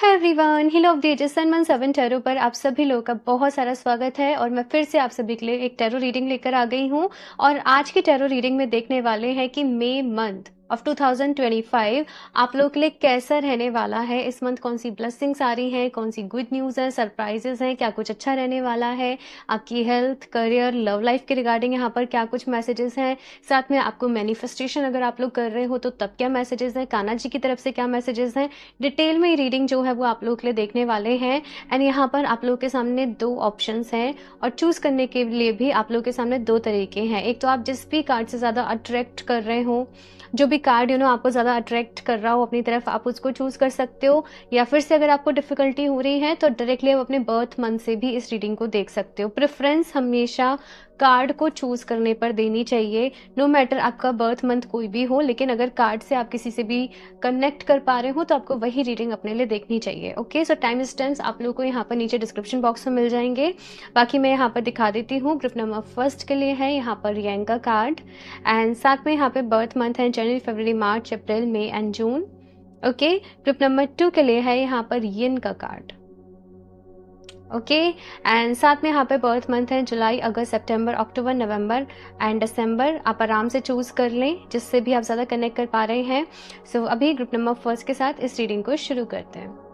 Hi everyone, hill of the ages sun month 7 tarot पर आप सभी लोगों का बहुत सारा स्वागत है। और मैं फिर से आप सभी के लिए एक टैरो रीडिंग लेकर आ गई हूँ। और आज की टैरो रीडिंग में देखने वाले हैं कि मई मंथ ऑफ 2025 आप लोगों के लिए कैसा रहने वाला है। इस मंथ कौन सी ब्लेसिंग्स आ रही हैं, कौन सी गुड न्यूज़ है, सरप्राइजेस हैं, क्या कुछ अच्छा रहने वाला है, आपकी हेल्थ, करियर, लव लाइफ के रिगार्डिंग यहाँ पर क्या कुछ मैसेजेस हैं, साथ में आपको मैनिफेस्टेशन अगर आप लोग कर रहे हो तो तब क्या मैसेजेस हैं, कान्हा जी की तरफ से क्या मैसेजेस हैं। डिटेल में रीडिंग जो है वो आप लोगों के लिए देखने वाले हैं। एंड यहाँ पर आप लोगों के सामने दो ऑप्शंस हैं और चूज करने के लिए भी आप लोगों के सामने दो तरीके हैं। एक तो आप जिस भी कार्ड से ज़्यादा अट्रैक्ट कर रहे हो, जो भी कार्ड आपको ज़्यादा अट्रैक्ट कर रहा हो अपनी तरफ, आप उसको चूज कर सकते हो। या फिर से अगर आपको डिफिकल्टी हो रही है तो डायरेक्टली आप अपने बर्थ मंथ से भी इस रीडिंग को देख सकते हो। प्रेफरेंस हमेशा कार्ड को चूज करने पर देनी चाहिए, नो मैटर आपका बर्थ मंथ कोई भी हो। लेकिन अगर कार्ड से आप किसी से भी कनेक्ट कर पा रहे हो तो आपको वही रीडिंग अपने लिए देखनी चाहिए। ओके, सो टाइम स्टैम्प्स आप लोगों को यहाँ पर नीचे डिस्क्रिप्शन बॉक्स में मिल जाएंगे। बाकी मैं यहाँ पर दिखा देती हूँ। ग्रुप नंबर फर्स्ट के लिए है यहाँ पर यंग का कार्ड, एंड साथ में यहाँ पे बर्थ मंथ है जनवरी, फरवरी, मार्च, अप्रैल, मई एंड जून। ओके, ग्रुप नंबर 2 के लिए है यहाँ पर यिन का कार्ड। ओके, एंड साथ में यहाँ पे बर्थ मंथ है जुलाई, अगस्त, सितंबर, अक्टूबर, नवंबर एंड दिसंबर। आप आराम से चूज कर लें जिससे भी आप ज़्यादा कनेक्ट कर पा रहे हैं। सो अभी ग्रुप नंबर फर्स्ट के साथ इस रीडिंग को शुरू करते हैं।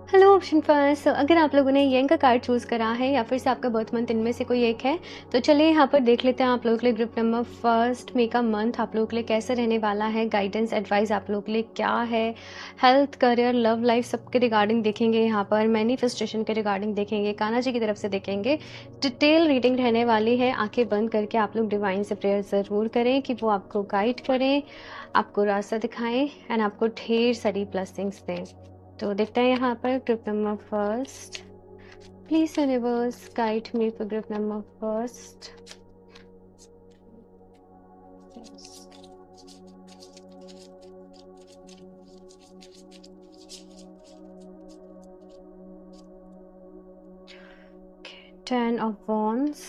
हेलो ऑप्शन फर्स्ट, अगर आप लोगों ने यंग का कार्ड चूज़ करा है या फिर से आपका बर्थ मंथ इनमें से कोई एक है तो चलिए यहाँ पर देख लेते हैं आप लोगों के लिए ग्रुप नंबर फर्स्ट में का मंथ आप लोगों के लिए कैसे रहने वाला है। गाइडेंस एडवाइस आप लोगों के लिए क्या है, हेल्थ, करियर, लव लाइफ सबके रिगार्डिंग देखेंगे, यहाँ पर मैनिफेस्टेशन के रिगार्डिंग देखेंगे, कान्हा जी की तरफ से देखेंगे। डिटेल रीडिंग रहने वाली है। आंखें बंद करके आप लोग डिवाइन से प्रेयर ज़रूर करें कि वो आपको गाइड करें, आपको रास्ता दिखाएं एंड आपको ढेर सारी ब्लेसिंग्स दें। तो देखते हैं यहाँ पर group number first. Please universe guide me for group number first. Ten of Wands,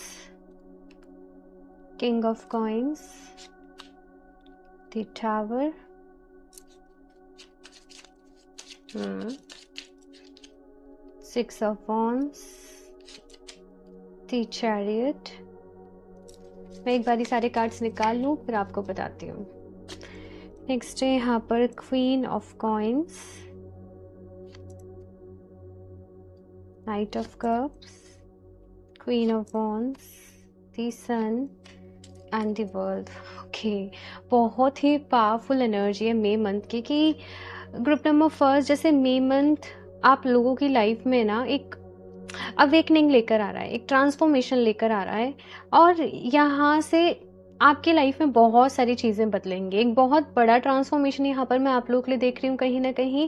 King of Coins, the Tower, Six of Wands, the Chariot। मैं एक बारी सारे कार्ड्स निकाल लूँ फिर आपको बताती हूँ। नेक्स्ट है यहाँ पर queen of coins, knight of cups, queen of wands, the sun and the world. Okay, बहुत ही पावरफुल एनर्जी है मई मंथ की कि ग्रुप नंबर फर्स्ट जैसे मई मंथ आप लोगों की लाइफ में ना एक अवेकनिंग लेकर आ रहा है, एक ट्रांसफॉर्मेशन लेकर आ रहा है। और यहाँ से आपकी लाइफ में बहुत सारी चीज़ें बदलेंगी। एक बहुत बड़ा ट्रांसफॉर्मेशन यहाँ पर मैं आप लोगों के लिए देख रही हूँ। कहीं ना कहीं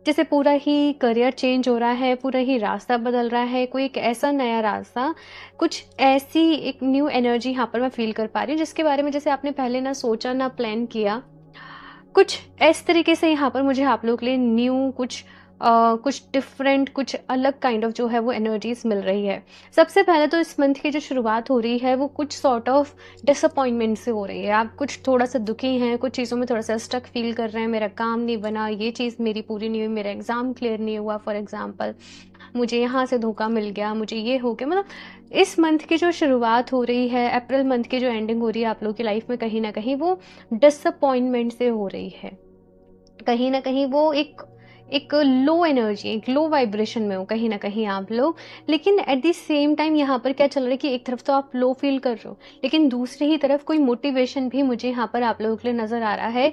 जैसे पूरा ही करियर चेंज हो रहा है, पूरा ही रास्ता बदल रहा है, कोई एक ऐसा नया रास्ता, कुछ ऐसी एक न्यू एनर्जी यहाँ पर मैं फील कर पा रही हूँ जिसके बारे में जैसे आपने पहले ना सोचा ना प्लान किया। कुछ इस तरीके से यहाँ पर मुझे आप लोगों के लिए न्यू कुछ डिफरेंट, कुछ अलग काइंड ऑफ जो है वो एनर्जीज मिल रही है। सबसे पहले तो इस मंथ की जो शुरुआत हो रही है वो कुछ सॉर्ट ऑफ डिसअपॉइंटमेंट से हो रही है। आप कुछ थोड़ा सा दुखी हैं, कुछ चीज़ों में थोड़ा सा स्टक फील कर रहे हैं। मेरा काम नहीं बना, ये चीज़ मेरी पूरी नहीं हुई, मेरा एग्ज़ाम क्लियर नहीं हुआ, फॉर एग्जाम्पल मुझे यहाँ से धोखा मिल गया, मुझे ये हो गया। मतलब इस मंथ की जो शुरुआत हो रही है, अप्रैल मंथ की जो एंडिंग हो रही है आप लोगों की लाइफ में, कहीं ना कहीं वो डिसअपॉइंटमेंट से हो रही है। कहीं ना कहीं वो एक लो एनर्जी, एक लो वाइब्रेशन में हो कहीं ना कहीं आप लोग। लेकिन एट द सेम टाइम यहाँ पर क्या चल रहा है कि एक तरफ तो आप लो फील कर रहे हो लेकिन दूसरी ही तरफ कोई मोटिवेशन भी मुझे यहाँ पर आप लोगों के लिए नजर आ रहा है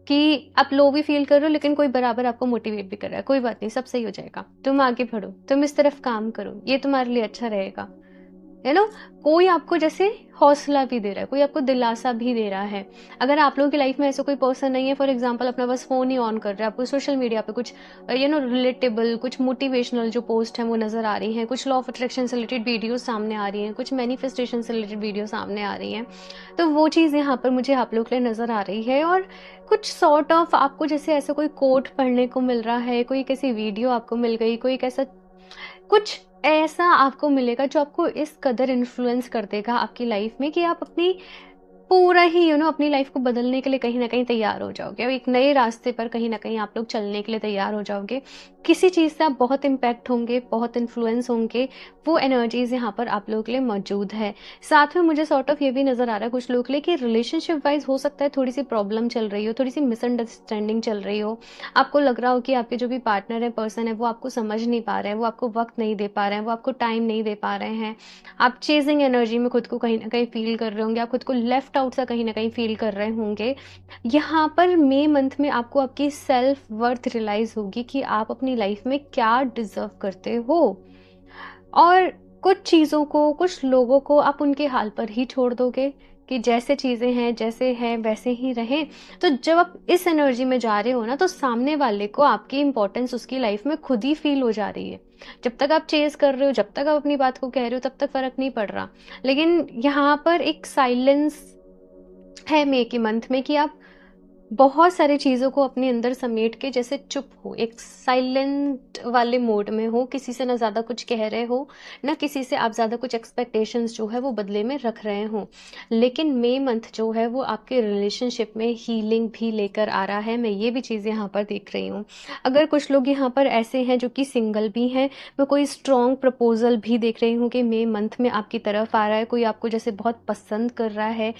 कि आप लो भी फील कर रहे हो लेकिन कोई बराबर आपको मोटिवेट भी कर रहा है। कोई बात नहीं, सब सही हो जाएगा, तुम आगे बढ़ो, तुम इस तरफ काम करो, ये तुम्हारे लिए अच्छा रहेगा। है ना, कोई आपको जैसे हौसला भी दे रहा है, कोई आपको दिलासा भी दे रहा है। अगर आप लोगों की लाइफ में ऐसा कोई पर्सन नहीं है, फॉर एग्जांपल अपना बस फोन ही ऑन कर रहा है, आपको सोशल मीडिया पे कुछ रिलेटेबल, कुछ मोटिवेशनल जो पोस्ट हैं वो नजर आ रही हैं, कुछ लॉ ऑफ अट्रैक्शन से रिलेटेड वीडियो सामने आ रही हैं, कुछ मैनिफेस्टेशन से रिलेटेड वीडियो सामने आ रही हैं, तो वो चीज़ यहाँ पर मुझे आप लोग के लिए नजर आ रही है। और कुछ सॉर्ट ऑफ आपको जैसे ऐसा कोई कोट पढ़ने को मिल रहा है, कोई कैसी वीडियो आपको मिल गई, कोई कैसा कुछ ऐसा आपको मिलेगा जो आपको इस कदर इन्फ्लुएंस कर देगा आपकी लाइफ में कि आप अपनी पूरा ही अपनी लाइफ को बदलने के लिए कहीं न कहीं तैयार हो जाओगे और एक नए रास्ते पर कहीं न कहीं आप लोग चलने के लिए तैयार हो जाओगे। किसी चीज़ से आप बहुत इम्पैक्ट होंगे, बहुत इन्फ्लुएंस होंगे, वो एनर्जीज़ यहाँ पर आप लोगों के लिए मौजूद है। साथ में मुझे सॉर्ट ऑफ ये भी नज़र आ रहा है कुछ लोगों के लिए कि रिलेशनशिप वाइज़ हो सकता है थोड़ी-सी प्रॉब्लम चल रही हो, थोड़ी-सी मिसअंडरस्टैंडिंग चल रही हो। आपको लग रहा हो कि आपके जो भी पार्टनर है, पर्सन है, वो आपको समझ नहीं पा रहे हैं, वो आपको वक़्त नहीं दे पा रहे हैं, वो आपको टाइम नहीं दे पा रहे हैं। आप चेज़िंग एनर्जी में खुद को कहीं न कहीं फ़ील कर रहे होंगे, आप खुद को लेफ्ट आउट सा कहीं न कहीं फ़ील कर रहे होंगे। यहाँ पर मई मंथ में आपको आपकी सेल्फ वर्थ रियलाइज़ होगी कि आप अपनी लाइफ़ में क्या डिज़र्व करते हो। और कुछ चीज़ों को, कुछ लोगों को आप उनके हाल पर ही छोड़ दोगे कि जैसे चीज़ें हैं, जैसे हैं वैसे ही रहें। तो जब आप इस एनर्जी में जा रहे हो ना, तो सामने वाले को आपकी इम्पोर्टेंस उसकी लाइफ में खुद ही फ़ील हो जा रही है। जब तक आप चेज़ कर रहे हो, जब तक आप अपनी बात को कह रहे हो, तब तक फ़र्क नहीं पड़ रहा। लेकिन यहाँ पर एक साइलेंस है मई के मंथ में कि आप बहुत सारी चीज़ों को अपने अंदर समेट के जैसे चुप हो, एक साइलेंट वाले मोड में हो, किसी से ना ज़्यादा कुछ कह रहे हो, ना किसी से आप ज़्यादा कुछ एक्सपेक्टेशंस जो है वो बदले में रख रहे हो। लेकिन मई मंथ जो है वो आपके रिलेशनशिप में हीलिंग भी लेकर आ रहा है, मैं ये भी चीज़ यहाँ पर देख रही हूँ। अगर कुछ लोग यहाँ पर ऐसे हैं जो कि सिंगल भी हैं, मैं कोई स्ट्रॉन्ग प्रपोज़ल भी देख रही हूँ कि मई मंथ में आपकी तरफ आ रहा है, कोई आपको जैसे बहुत पसंद कर रहा है।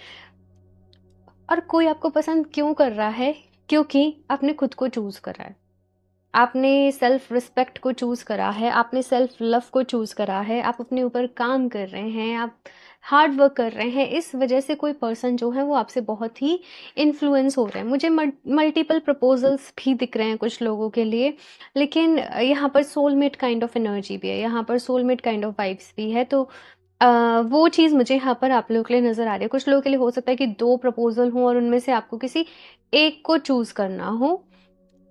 और कोई आपको पसंद क्यों कर रहा है? क्योंकि आपने खुद को चूज़ करा है। आपने सेल्फ रिस्पेक्ट को चूज़ करा है, आपने सेल्फ लव को चूज़ करा है, आप अपने ऊपर काम कर रहे हैं, आप हार्ड वर्क कर रहे हैं। इस वजह से कोई पर्सन जो है वो आपसे बहुत ही इन्फ्लुएंस हो रहे हैं। मुझे मल्टीपल प्रपोज़ल्स भी दिख रहे हैं कुछ लोगों के लिए, लेकिन यहाँ पर सोलमेट काइंड ऑफ एनर्जी भी है, यहाँ पर सोलमेट काइंड ऑफ वाइब्स भी है। तो वो चीज़ मुझे यहाँ पर आप लोगों के लिए नज़र आ रही है। कुछ लोगों के लिए हो सकता है कि 2 प्रपोज़ल हों और उनमें से आपको किसी एक को चूज़ करना हो,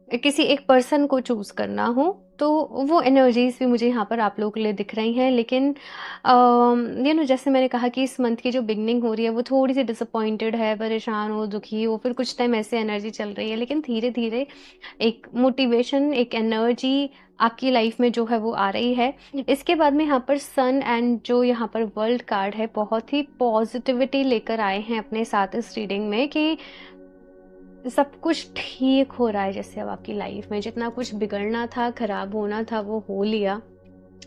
किसी एक पर्सन को चूज़ करना हो, तो वो एनर्जीज़ भी मुझे यहाँ पर आप लोगों के लिए दिख रही हैं। लेकिन जैसे मैंने कहा कि इस मंथ की जो बिगिनिंग हो रही है वो थोड़ी-सी डिसअपॉइंटेड है, परेशान हो, दुखी हो, फिर कुछ टाइम ऐसे एनर्जी चल रही है। लेकिन धीरे-धीरे एक मोटिवेशन, एक एनर्जी आपकी लाइफ में जो है वो आ रही है। इसके बाद में यहाँ पर सन एंड जो यहाँ पर वर्ल्ड कार्ड है, बहुत ही पॉजिटिविटी लेकर आए हैं अपने साथ इस रीडिंग में कि सब कुछ ठीक हो रहा है। जैसे अब आपकी लाइफ में जितना कुछ बिगड़ना था, खराब होना था, वो हो लिया।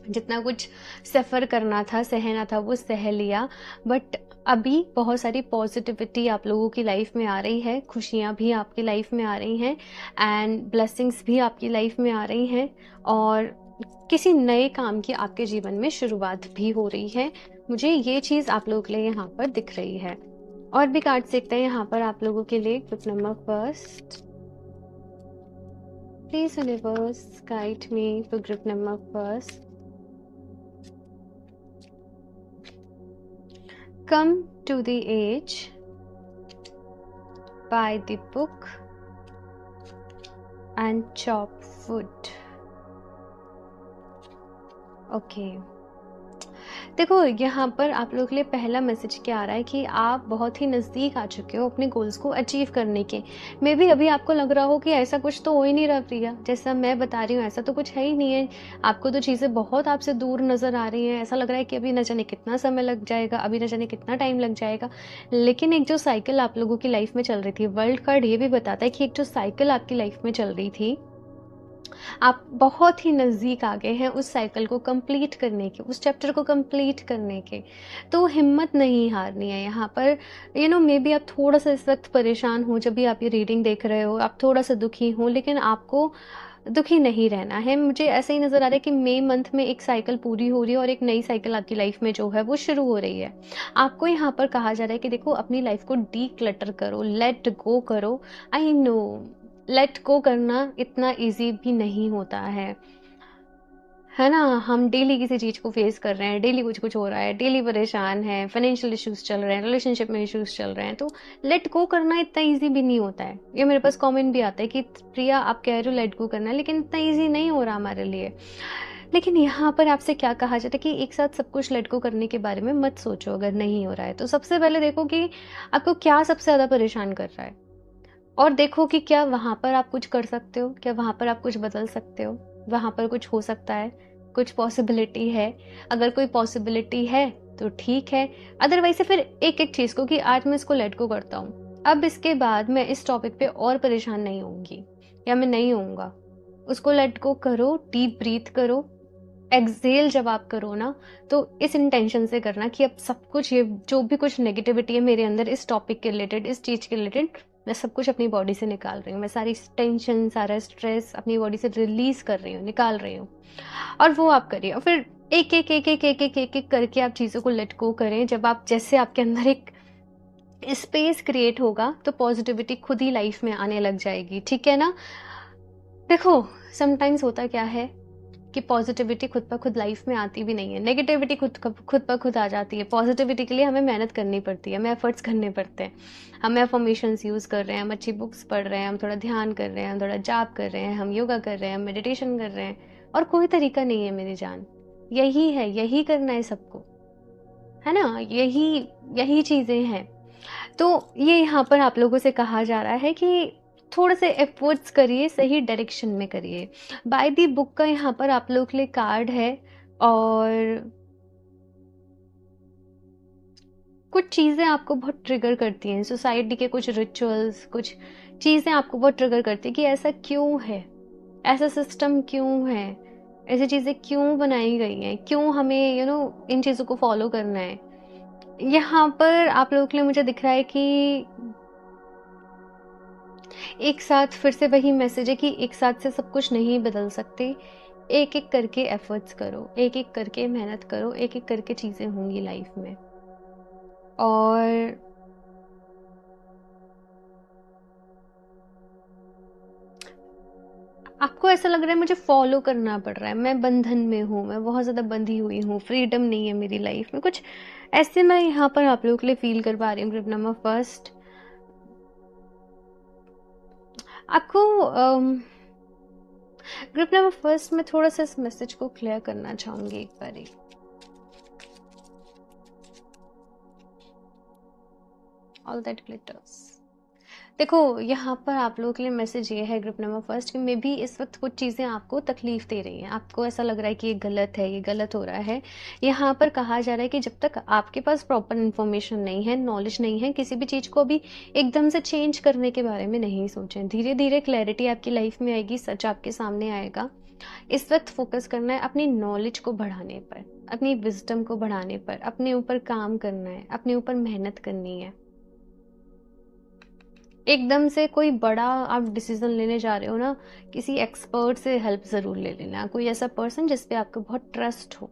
जितना कुछ सफ़र करना था, सहना था, वो सह लिया। बट अभी बहुत सारी पॉजिटिविटी आप लोगों की लाइफ में आ रही है, खुशियाँ भी आपकी लाइफ में आ रही हैं एंड ब्लेसिंग्स भी आपकी लाइफ में आ रही हैं और किसी नए काम की आपके जीवन में शुरुआत भी हो रही है। मुझे ये चीज़ आप लोगों के लिए यहाँ पर दिख रही है। और भी कार्ड्स देखते हैं यहाँ पर आप लोगों के लिए। Group number first, please universe guide me for group number first. Come to the age, buy the book and chop wood. Okay. देखो यहाँ पर आप लोगों के लिए पहला मैसेज क्या आ रहा है कि आप बहुत ही नज़दीक आ चुके हो अपने गोल्स को अचीव करने के। मे बी अभी आपको लग रहा हो कि ऐसा कुछ तो हो ही नहीं रहा प्रिया, जैसा मैं बता रही हूँ ऐसा तो कुछ है ही नहीं है। आपको तो चीज़ें बहुत आपसे दूर नज़र आ रही हैं, ऐसा लग रहा है कि अभी न जाने कितना समय लग जाएगा, अभी न जाने कितना टाइम लग जाएगा। लेकिन एक जो साइकिल आप लोगों की लाइफ में चल रही थी, वर्ल्ड कार्ड ये भी बताता है कि एक जो साइकिल आपकी लाइफ में चल रही थी, आप बहुत ही नज़दीक आ गए हैं उस साइकिल को कंप्लीट करने के, उस चैप्टर को कंप्लीट करने के। तो हिम्मत नहीं हारनी है यहाँ पर। मे बी आप थोड़ा सा इस वक्त परेशान हो, जब भी आप ये रीडिंग देख रहे हो आप थोड़ा सा दुखी हो, लेकिन आपको दुखी नहीं रहना है। मुझे ऐसे ही नज़र आ रहा है कि मई मंथ में एक साइकिल पूरी हो रही है और एक नई साइकिल आपकी लाइफ में जो है वो शुरू हो रही है। आपको यहाँ पर कहा जा रहा है कि देखो अपनी लाइफ को डी क्लटर करो, लेट गो करो। आई नो लेट गो करना इतना इजी भी नहीं होता है ना। हम डेली किसी चीज़ को फेस कर रहे हैं, डेली कुछ कुछ हो रहा है, डेली परेशान है, फाइनेंशियल इश्यूज चल रहे हैं, रिलेशनशिप में इश्यूज चल रहे हैं, तो लेट गो करना इतना इजी भी नहीं होता है। ये मेरे पास कमेंट भी आता है कि प्रिया आप कह रहे हो लेट गो करना है, लेकिन इतना ईजी नहीं हो रहा हमारे लिए। लेकिन यहाँ पर आपसे क्या कहा जाता है कि एक साथ सब कुछ लेट गो करने के बारे में मत सोचो। अगर नहीं हो रहा है तो सबसे पहले देखो कि आपको क्या सबसे ज़्यादा परेशान कर रहा है, और देखो कि क्या वहाँ पर आप कुछ कर सकते हो, क्या वहाँ पर आप कुछ बदल सकते हो, वहाँ पर कुछ हो सकता है, कुछ पॉसिबिलिटी है। अगर कोई पॉसिबिलिटी है तो ठीक है, अदरवाइज़ से फिर एक-एक चीज़ को कि आज मैं इसको लेट गो करता हूँ। अब इसके बाद मैं इस टॉपिक पे और परेशान नहीं होऊँगी या मैं नहीं होऊँगा। उसको लेट गो करो, डीप ब्रीथ करो, एक्सहेल जब आप करो ना, तो इस इंटेंशन से करना कि अब सब कुछ, ये जो भी कुछ नेगेटिविटी है मेरे अंदर इस टॉपिक के रिलेटेड, इस चीज़ के रिलेटेड, मैं सब कुछ अपनी बॉडी से निकाल रही हूँ। मैं सारी टेंशन, सारा स्ट्रेस अपनी बॉडी से रिलीज़ कर रही हूँ, निकाल रही हूँ। और वो आप करिए और फिर एक-एक करके आप चीज़ों को लेट गो करें। जब आप, जैसे आपके अंदर एक स्पेस क्रिएट होगा, तो पॉजिटिविटी खुद ही लाइफ में आने लग जाएगी, ठीक है ना? देखो, समटाइम्स होता क्या है कि पॉजिटिविटी खुद ब खुद लाइफ में आती भी नहीं है। नेगेटिविटी खुद ब खुद आ जाती है। पॉजिटिविटी के लिए हमें मेहनत करनी पड़ती है, हमें एफर्ट्स करने पड़ते हैं। हम अफर्मेशंस यूज़ कर रहे हैं, हम अच्छी बुक्स पढ़ रहे हैं, हम थोड़ा ध्यान कर रहे हैं, हम थोड़ा जाप कर रहे हैं, हम योगा कर रहे हैं, हम मेडिटेशन कर रहे हैं, और कोई तरीका नहीं है मेरी जान। यही है, यही करना है सबको, है ना? यही यही चीज़ें हैं। तो ये यहाँ पर आप लोगों से कहा जा रहा है कि थोड़े से एफर्ट्स करिए, सही डायरेक्शन में करिए। बाय द बुक का यहाँ पर आप लोगों के लिए कार्ड है, और कुछ चीज़ें आपको बहुत ट्रिगर करती हैं। सोसाइटी के कुछ रिचुअल्स, कुछ चीज़ें आपको बहुत ट्रिगर करती हैं कि ऐसा क्यों है? ऐसा सिस्टम क्यों है? ऐसी चीज़ें क्यों बनाई गई हैं? क्यों हमें इन चीज़ों को फॉलो करना है? यहाँ पर आप लोगों के लिए मुझे दिख रहा है कि एक साथ फिर से वही मैसेज है कि एक साथ से सब कुछ नहीं बदल सकते। एक-एक करके एफर्ट्स करो, एक-एक करके मेहनत करो, एक-एक करके चीज़ें होंगी लाइफ में। और आपको ऐसा लग रहा है मुझे फॉलो करना पड़ रहा है, मैं बंधन में हूँ, मैं बहुत ज़्यादा बंधी हुई हूँ, फ्रीडम नहीं है मेरी लाइफ में, कुछ ऐसे मैं यहाँ पर आप लोगों के लिए फ़ील कर पा रही हूँ। ग्रुप नंबर फर्स्ट, आपको ग्रुप नंबर फर्स्ट में थोड़ा-सा इस मैसेज को क्लियर करना चाहूँगी एक बारी। All that glitters. देखो, यहाँ पर आप लोगों के लिए मैसेज ये है ग्रुप नंबर फर्स्ट कि मे बी इस वक्त कुछ चीज़ें आपको तकलीफ दे रही हैं, आपको ऐसा लग रहा है कि ये गलत है, ये गलत हो रहा है। यहाँ पर कहा जा रहा है कि जब तक आपके पास प्रॉपर इन्फॉर्मेशन नहीं है, नॉलेज नहीं है, किसी भी चीज़ को अभी एकदम से चेंज करने के बारे में नहीं सोचें। धीरे धीरे क्लैरिटी आपकी लाइफ में आएगी, सच आपके सामने आएगा। इस वक्त फोकस करना है अपनी नॉलेज को बढ़ाने पर, अपनी विजडम को बढ़ाने पर, अपने ऊपर काम करना है, अपने ऊपर मेहनत करनी है। एकदम से कोई बड़ा आप डिसीजन लेने जा रहे हो ना, किसी एक्सपर्ट से हेल्प ज़रूर ले लेना। कोई ऐसा पर्सन जिस पे आपको बहुत ट्रस्ट हो,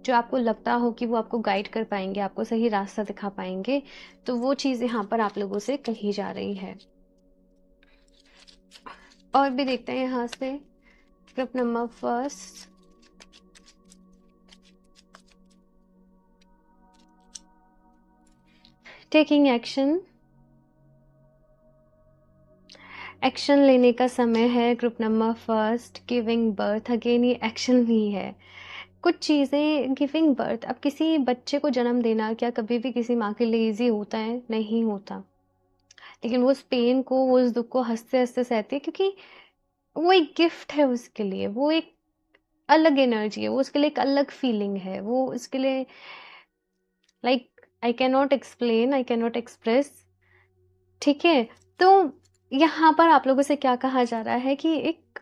जो आपको लगता हो कि वो आपको गाइड कर पाएंगे, आपको सही रास्ता दिखा पाएंगे, तो वो चीज़ यहाँ पर आप लोगों से कही जा रही है। और भी देखते हैं यहाँ से group number first. Taking action, action लेने का समय है। Group number first, giving birth, again ये एक्शन भी है। कुछ चीज़ें, गिविंग बर्थ, अब किसी बच्चे को जन्म देना क्या कभी भी किसी माँ के लिए ईजी होता है? नहीं होता। लेकिन वो उस पेन को, वो उस दुख को हंसते हंसते सहती है, क्योंकि वो एक गिफ्ट है उसके लिए, वो एक अलग एनर्जी है, वो उसके लिए एक अलग फीलिंग है, वो उसके लिए like I can not explain, I can not express. ठीक है, तो यहाँ पर आप लोगों से क्या कहा जा रहा है कि एक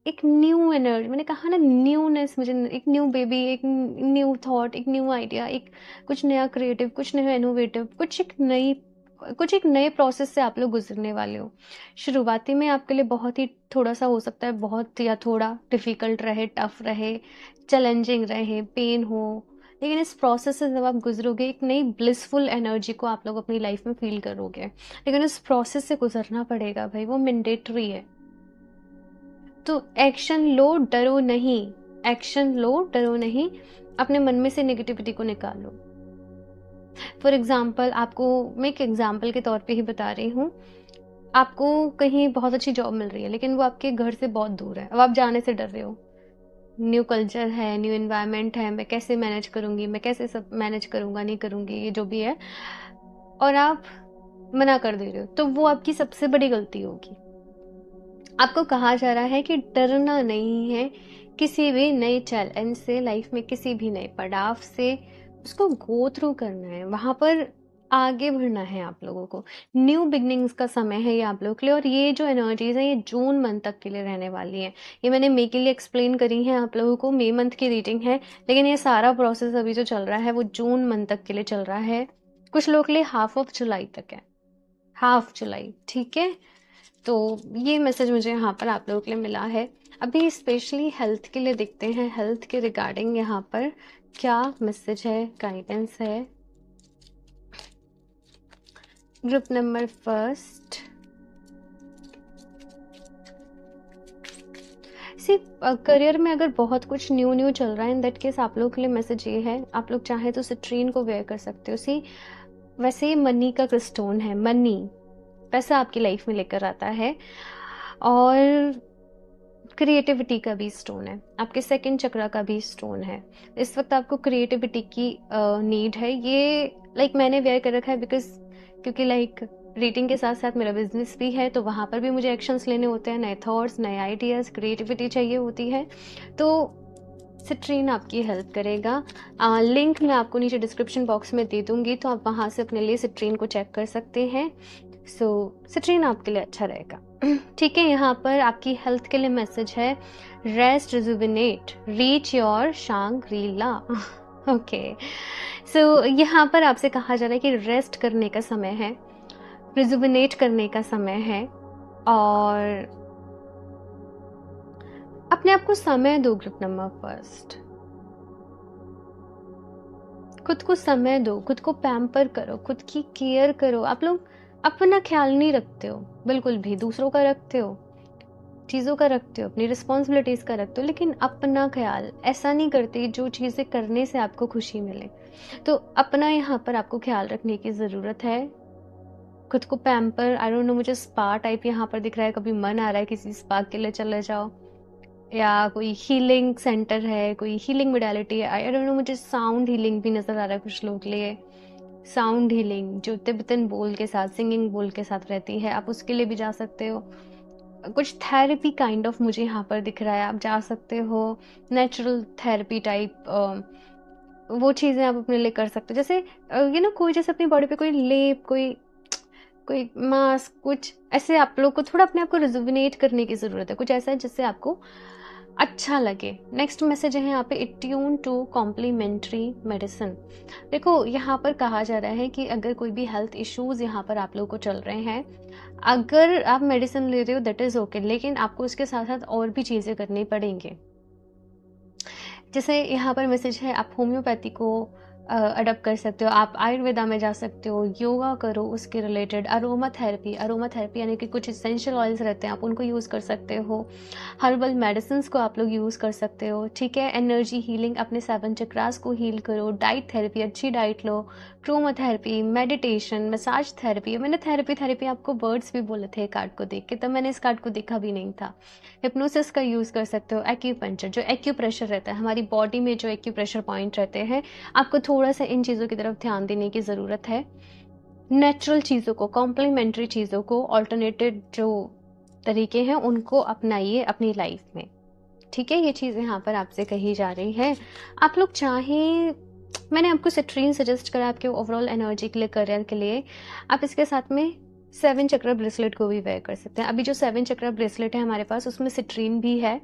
एक न्यू एनर्जी, मैंने कहा ना न्यूनेस, मुझे एक न्यू बेबी, एक न्यू थॉट, एक न्यू आइडिया, एक कुछ नया क्रिएटिव, कुछ नया इनोवेटिव, कुछ एक नए प्रोसेस से आप लोग गुजरने वाले हो। शुरुआती में आपके लिए बहुत ही, थोड़ा सा हो सकता है बहुत या थोड़ा डिफिकल्ट रहे, टफ रहे, चैलेंजिंग रहे, पेन हो, लेकिन इस प्रोसेस से जब आप गुजरोगे एक नई ब्लिसफुल एनर्जी को आप लोग अपनी लाइफ में फील करोगे। लेकिन इस प्रोसेस से गुजरना पड़ेगा भाई, वो मैंडेटरी है। तो एक्शन लो, डरो नहीं। एक्शन लो, डरो नहीं। अपने मन में से नेगेटिविटी को निकालो। फॉर एग्जाम्पल, आपको मैं एक एग्जाम्पल के तौर पे ही बता रही हूँ। आपको कहीं बहुत अच्छी जॉब मिल रही है, लेकिन वो आपके घर से बहुत दूर है। अब आप जाने से डर रहे हो, न्यू कल्चर है, न्यू एनवायरनमेंट है, मैं कैसे मैनेज करूँगी, मैं कैसे सब मैनेज करूँगा, नहीं करूँगी, ये जो भी है, और आप मना कर दे रहे हो, तो वो आपकी सबसे बड़ी गलती होगी। आपको कहा जा रहा है कि डरना नहीं है किसी भी नए चैलेंज से, लाइफ में किसी भी नए पड़ाव से। उसको गो थ्रू करना है, वहाँ पर आगे बढ़ना है आप लोगों को। न्यू बिगनिंग्स का समय है ये आप लोगों के लिए, और ये जो एनर्जीज़ हैं ये जून मंथ तक के लिए रहने वाली हैं। ये मैंने मई के लिए एक्सप्लेन करी हैं आप लोगों को, मई मंथ की रीडिंग है, लेकिन ये सारा प्रोसेस अभी जो चल रहा है वो जून मंथ तक के लिए चल रहा है। कुछ लोगों के लिए हाफ ऑफ जुलाई तक है, हाफ जुलाई, ठीक है। तो ये मैसेज मुझे यहाँ पर आप लोगों के लिए मिला है। अभी स्पेशली हेल्थ के लिए देखते हैं, हेल्थ के रिगार्डिंग यहाँ पर क्या मैसेज है, गाइडेंस है। ग्रुप नंबर फर्स्ट, सिर्फ करियर में अगर बहुत कुछ न्यू न्यू चल रहा है, इन दैट केस आप लोगों के लिए मैसेज ये है, आप लोग चाहे तो सिट्रीन को वेयर कर सकते हो। सी वैसे ये मनी का क्रिस्टोन है, मनी पैसा आपकी लाइफ में लेकर आता है, और क्रिएटिविटी का भी स्टोन है, आपके सेकंड चक्रा का भी स्टोन है। इस वक्त आपको क्रिएटिविटी की नीड है। ये लाइक मैंने वेयर कर रखा है बिकॉज क्योंकि लाइक रीडिंग के साथ साथ मेरा बिजनेस भी है, तो वहाँ पर भी मुझे एक्शंस लेने होते हैं, नए थॉट्स, नए आइडियाज़, क्रिएटिविटी चाहिए होती है। तो सिट्रीन आपकी हेल्प करेगा। लिंक मैं आपको नीचे डिस्क्रिप्शन बॉक्स में दे दूँगी, तो आप वहाँ से अपने लिए सिट्रीन को चेक कर सकते हैं। सिट्रीन आपके लिए अच्छा रहेगा, ठीक है। यहाँ पर आपकी हेल्थ के लिए मैसेज है, rest, rejuvenate, reach your Shangri-La. Okay, so यहाँ पर आपसे कहा जा रहा है कि रेस्ट करने का समय है, रिजुविनेट करने का समय है, और अपने आप को समय दो। ग्रुप नंबर फर्स्ट, खुद को समय दो, खुद को पैम्पर करो, खुद की केयर करो। आप लोग अपना ख्याल नहीं रखते हो बिल्कुल भी, दूसरों का रखते हो, चीज़ों का रखते हो, अपनी रिस्पॉन्सिबिलिटीज़ का रखते हो, लेकिन अपना ख्याल ऐसा नहीं करते जो चीज़ें करने से आपको खुशी मिले। तो अपना यहाँ पर आपको ख्याल रखने की ज़रूरत है, खुद को पैम्पर। आई डोंट नो, मुझे स्पा टाइप यहाँ पर दिख रहा है, कभी मन आ रहा है किसी स्पा के लिए चले जाओ, या कोई हीलिंग सेंटर है, कोई हीलिंग मोडालिटी है, आई डोंट नो, मुझे साउंड हीलिंग भी नज़र आ रहा है कुछ लोगों के लिए। साउंड हीलिंग जो तिब्बतन बोल के साथ, सिंगिंग बोल के साथ रहती है, आप उसके लिए भी जा सकते हो। कुछ थेरेपी काइंड ऑफ मुझे यहाँ पर दिख रहा है, आप जा सकते हो। नेचुरल थेरेपी टाइप वो चीज़ें आप अपने लिए कर सकते हो। जैसे कोई जैसे अपनी बॉडी पे कोई लेप, कोई कोई मास्क, कुछ ऐसे आप लोग को थोड़ा अपने आप को रिजुविनेट करने की ज़रूरत है, कुछ ऐसा है जिससे आपको अच्छा लगे। नेक्स्ट मैसेज है यहाँ पे, इट्यून टू कॉम्प्लीमेंट्री मेडिसिन। देखो यहाँ पर कहा जा रहा है कि अगर कोई भी हेल्थ इश्यूज यहाँ पर आप लोगों को चल रहे हैं, अगर आप मेडिसिन ले रहे हो दैट इज़ ओके, लेकिन आपको उसके साथ साथ और भी चीज़ें करनी पड़ेंगी। जैसे यहाँ पर मैसेज है, आप होम्योपैथी को अडॉप्ट कर सकते हो, आप आयुर्वेदा में जा सकते हो, योगा करो उसके रिलेटेड, अरोमा थेरेपी यानी कि कुछ इसेंशियल ऑयल्स रहते हैं, आप उनको यूज़ कर सकते हो, हर्बल मेडिसिन को आप लोग यूज़ कर सकते हो, ठीक है। एनर्जी हीलिंग, अपने 7 चक्रास को हील करो, डाइट थेरेपी, अच्छी डाइट लो, क्रोमोथेरेपी, मेडिटेशन, मसाज थेरेपी। मैंने थेरेपी आपको वर्ड्स भी बोले थे कार्ड को देख के, तब मैंने इस कार्ड को देखा भी नहीं था। हिप्नोसिस का यूज़ कर सकते हो, एक्यूपंक्चर, जो एक्यूप्रेशर रहता है हमारी बॉडी में, जो एक्यूप्रेशर पॉइंट रहते हैं, आपको थोड़ा सा इन चीज़ों की तरफ ध्यान देने की ज़रूरत है। नेचुरल चीज़ों को, कॉम्प्लीमेंट्री चीज़ों को, ऑल्टरनेटिव जो तरीके हैं उनको अपनाइए अपनी लाइफ में, ठीक है। ये चीज़ यहाँ पर आपसे कही जा रही है। आप लोग चाहें, मैंने आपको सिट्रीन सजेस्ट करा आपके ओवरऑल एनर्जी के लिए, करियर के लिए। आप इसके साथ में 7 चक्र ब्रेसलेट को भी वेयर कर सकते हैं। अभी जो 7 चक्र ब्रेसलेट है हमारे पास, उसमें सिट्रीन भी है,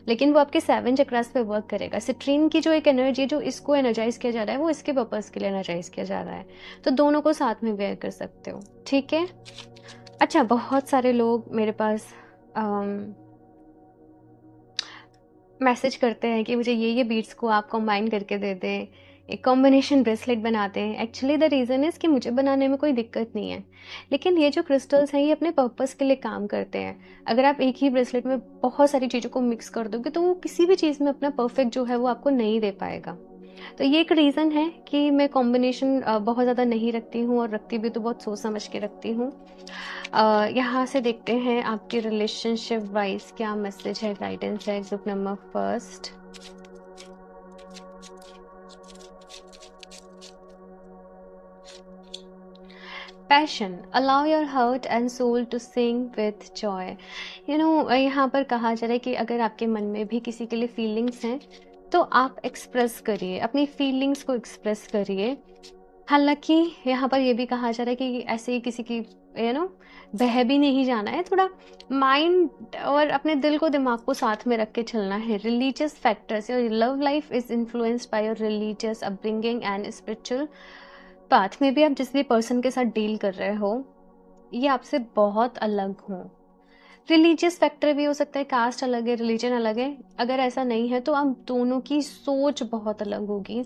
लेकिन वो आपके 7 चक्रास पे वर्क करेगा। सिट्रीन की जो एक एनर्जी जो इसको एनर्जाइज किया जा रहा है, वो इसके पर्पस के लिए एनर्जाइज किया जा रहा है, तो दोनों को साथ में वेयर कर सकते हो, ठीक है। अच्छा, बहुत सारे लोग मेरे पास मैसेज करते हैं कि मुझे ये बीड्स को आप कंबाइन करके दे दें, एक कॉम्बिनेशन ब्रेसलेट बनाते हैं। एक्चुअली द रीज़न इज़ कि मुझे बनाने में कोई दिक्कत नहीं है, लेकिन ये जो क्रिस्टल्स हैं ये अपने पर्पस के लिए काम करते हैं। अगर आप एक ही ब्रेसलेट में बहुत सारी चीज़ों को मिक्स कर दोगे तो वो किसी भी चीज़ में अपना परफेक्ट जो है वो आपको नहीं दे पाएगा। तो ये एक रीज़न है कि मैं कॉम्बिनेशन बहुत ज़्यादा नहीं रखती हूँ, और रखती भी तो बहुत सोच समझ के रखती हूँ। यहाँ से देखते हैं आपके रिलेशनशिप वाइज क्या मैसेज है, गाइडेंस है। Group number first, passion, allow your heart and soul to sing with joy. यहाँ पर कहा जा रहा है कि अगर आपके मन में भी किसी के लिए फीलिंग्स हैं तो आप एक्सप्रेस करिए, अपनी फीलिंग्स को एक्सप्रेस करिए। हालाँकि यहाँ पर ये भी कहा जा रहा है कि ऐसे ही किसी की बह भी नहीं जाना है, थोड़ा माइंड और अपने दिल को, दिमाग को साथ में रख के चलना है। Religious factors, your love life is influenced by your religious upbringing and spiritual path में भी। आप जिस भी पर्सन के साथ डील कर रहे हो, ये आपसे बहुत अलग हो। रिलीजियस फैक्टर भी हो सकता है, कास्ट अलग है, रिलीजन अलग है। अगर ऐसा नहीं है तो आप दोनों की सोच बहुत अलग होगी